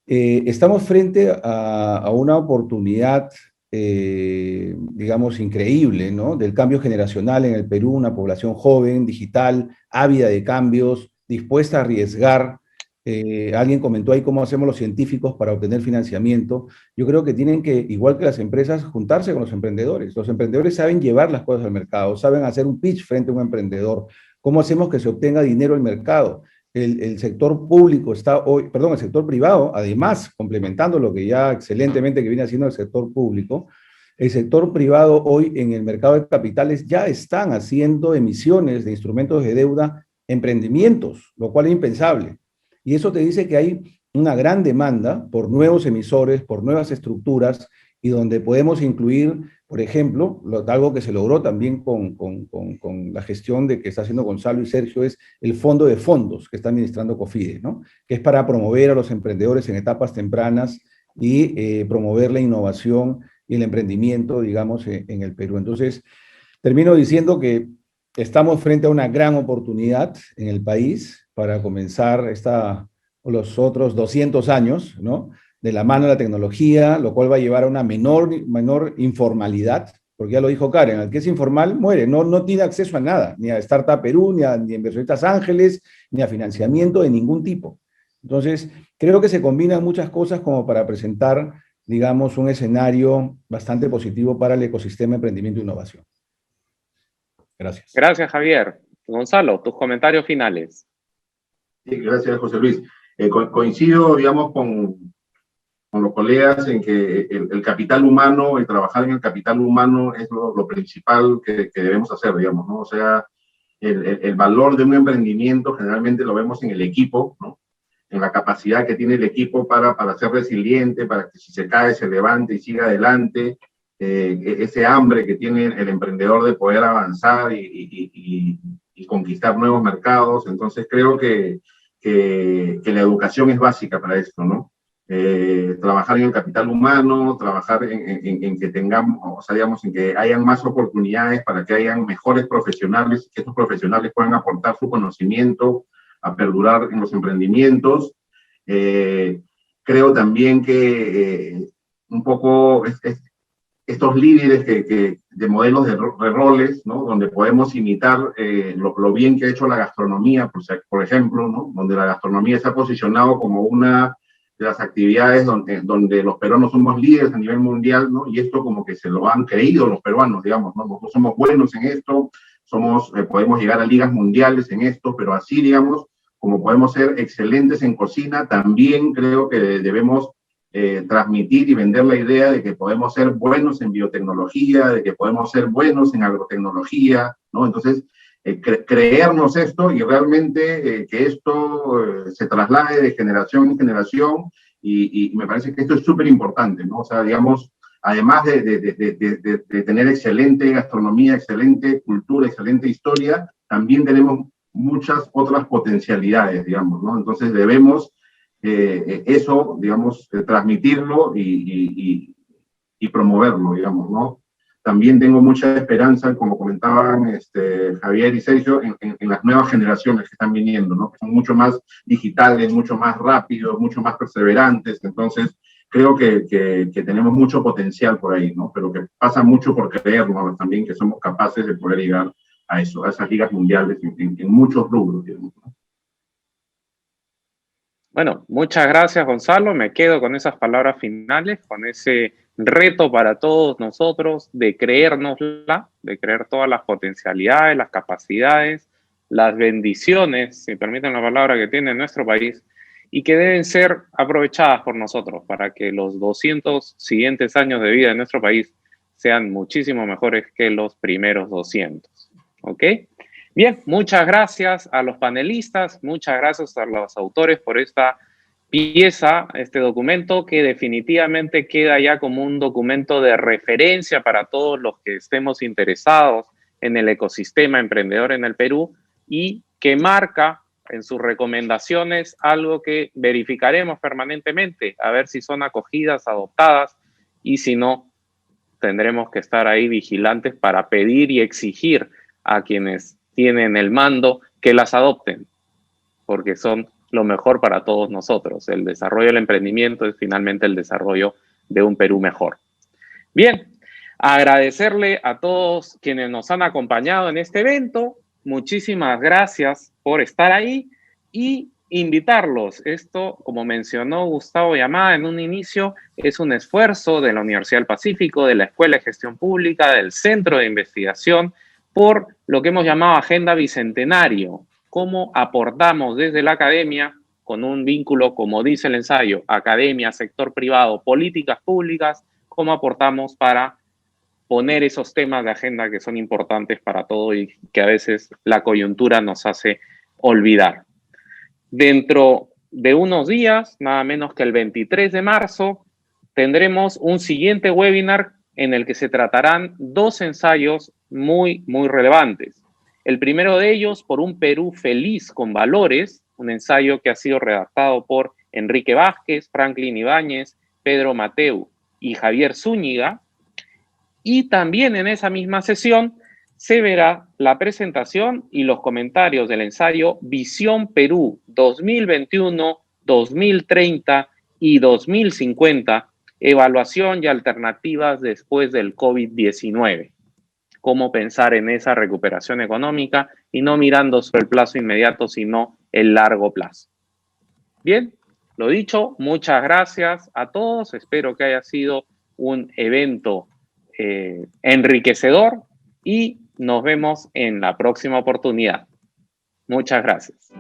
Estamos frente a una oportunidad, digamos, increíble, ¿no? Del cambio generacional en el Perú, una población joven, digital, ávida de cambios, dispuesta a arriesgar. Alguien comentó ahí cómo hacemos los científicos para obtener financiamiento. Yo creo que tienen que, igual que las empresas, juntarse con los emprendedores. Los emprendedores saben llevar las cosas al mercado, saben hacer un pitch frente a un emprendedor. ¿Cómo hacemos que se obtenga dinero al mercado? El sector público está hoy, perdón, el sector privado, además, complementando lo que ya excelentemente que viene haciendo el sector público, el sector privado hoy en el mercado de capitales ya están haciendo emisiones de instrumentos de deuda, emprendimientos, lo cual es impensable. Y eso te dice que hay una gran demanda por nuevos emisores, por nuevas estructuras, y donde podemos incluir, por ejemplo, algo que se logró también con la gestión de que está haciendo Gonzalo y Sergio, es el fondo de fondos que está administrando COFIDE, ¿no? Que es para promover a los emprendedores en etapas tempranas y promover la innovación y el emprendimiento, digamos, en el Perú. Entonces, termino diciendo que estamos frente a una gran oportunidad en el país para comenzar los otros 200 años, ¿no?, de la mano de la tecnología, lo cual va a llevar a una menor informalidad, porque ya lo dijo Karen, el que es informal muere, no tiene acceso a nada, ni a Startup Perú, ni a Inversionistas Ángeles, ni a financiamiento de ningún tipo. Entonces, creo que se combinan muchas cosas como para presentar, digamos, un escenario bastante positivo para el ecosistema de emprendimiento e innovación. Gracias. Gracias, Javier. Gonzalo, tus comentarios finales. Sí, gracias, José Luis. Coincido, digamos, con los colegas en que el capital humano, el trabajar en el capital humano es lo principal que debemos hacer, digamos, ¿no? O sea, el valor de un emprendimiento generalmente lo vemos en el equipo, ¿no? En la capacidad que tiene el equipo para ser resiliente, para que si se cae se levante y siga adelante, ese hambre que tiene el emprendedor de poder avanzar y conquistar nuevos mercados. Entonces creo que la educación es básica para esto, ¿no? Trabajar en el capital humano, trabajar en que tengamos, o sea, digamos, en que hayan más oportunidades para que hayan mejores profesionales, que estos profesionales puedan aportar su conocimiento a perdurar en los emprendimientos. Creo también que un poco estos líderes de modelos de roles, ¿no?, donde podemos imitar lo bien que ha hecho la gastronomía, por ejemplo, ¿no?, donde la gastronomía se ha posicionado como una de las actividades donde los peruanos somos líderes a nivel mundial, ¿no? Y esto como que se lo han creído los peruanos, digamos, ¿no? Nosotros somos buenos en esto, podemos llegar a ligas mundiales en esto, pero así, digamos, como podemos ser excelentes en cocina, también creo que debemos transmitir y vender la idea de que podemos ser buenos en biotecnología, de que podemos ser buenos en agrotecnología, ¿no? Entonces, creernos esto y realmente que esto se traslade de generación en generación y me parece que esto es súper importante, ¿no? O sea, digamos, además de tener excelente gastronomía, excelente cultura, excelente historia, también tenemos muchas otras potencialidades, digamos, ¿no? Entonces debemos eso, digamos, transmitirlo y promoverlo, digamos, ¿no? También tengo mucha esperanza, como comentaban Javier y Sergio, en las nuevas generaciones que están viniendo, ¿no? Que son mucho más digitales, mucho más rápidos, mucho más perseverantes. Entonces, creo que tenemos mucho potencial por ahí, ¿no? Pero que pasa mucho por creernos también que somos capaces de poder llegar a eso, a esas ligas mundiales en muchos rubros, digamos, ¿no? Bueno, muchas gracias, Gonzalo. Me quedo con esas palabras finales, con ese reto para todos nosotros de creérnosla, de creer todas las potencialidades, las capacidades, las bendiciones, si permiten la palabra, que tiene nuestro país y que deben ser aprovechadas por nosotros para que los 200 siguientes años de vida de nuestro país sean muchísimo mejores que los primeros 200. ¿Ok? Bien, muchas gracias a los panelistas, muchas gracias a los autores por esta pieza, este documento que definitivamente queda ya como un documento de referencia para todos los que estemos interesados en el ecosistema emprendedor en el Perú y que marca en sus recomendaciones algo que verificaremos permanentemente, a ver si son acogidas, adoptadas y si no, tendremos que estar ahí vigilantes para pedir y exigir a quienes tienen el mando que las adopten, porque son lo mejor para todos nosotros. El desarrollo del emprendimiento es finalmente el desarrollo de un Perú mejor. Bien, agradecerle a todos quienes nos han acompañado en este evento. Muchísimas gracias por estar ahí y invitarlos. Esto, como mencionó Gustavo Yamada en un inicio, es un esfuerzo de la Universidad del Pacífico, de la Escuela de Gestión Pública, del Centro de Investigación, por lo que hemos llamado Agenda Bicentenario, cómo aportamos desde la academia, con un vínculo, como dice el ensayo, academia, sector privado, políticas públicas, cómo aportamos para poner esos temas de agenda que son importantes para todo y que a veces la coyuntura nos hace olvidar. Dentro de unos días, nada menos que el 23 de marzo, tendremos un siguiente webinar en el que se tratarán 2 ensayos muy relevantes. El primero de ellos, por un Perú feliz con valores, un ensayo que ha sido redactado por Enrique Vázquez, Franklin Ibáñez, Pedro Mateu y Javier Zúñiga. Y también en esa misma sesión se verá la presentación y los comentarios del ensayo Visión Perú 2021, 2030 y 2050, evaluación y alternativas después del COVID-19. Cómo pensar en esa recuperación económica y no mirando solo el plazo inmediato, sino el largo plazo. Bien, lo dicho, muchas gracias a todos. Espero que haya sido un evento enriquecedor y nos vemos en la próxima oportunidad. Muchas gracias.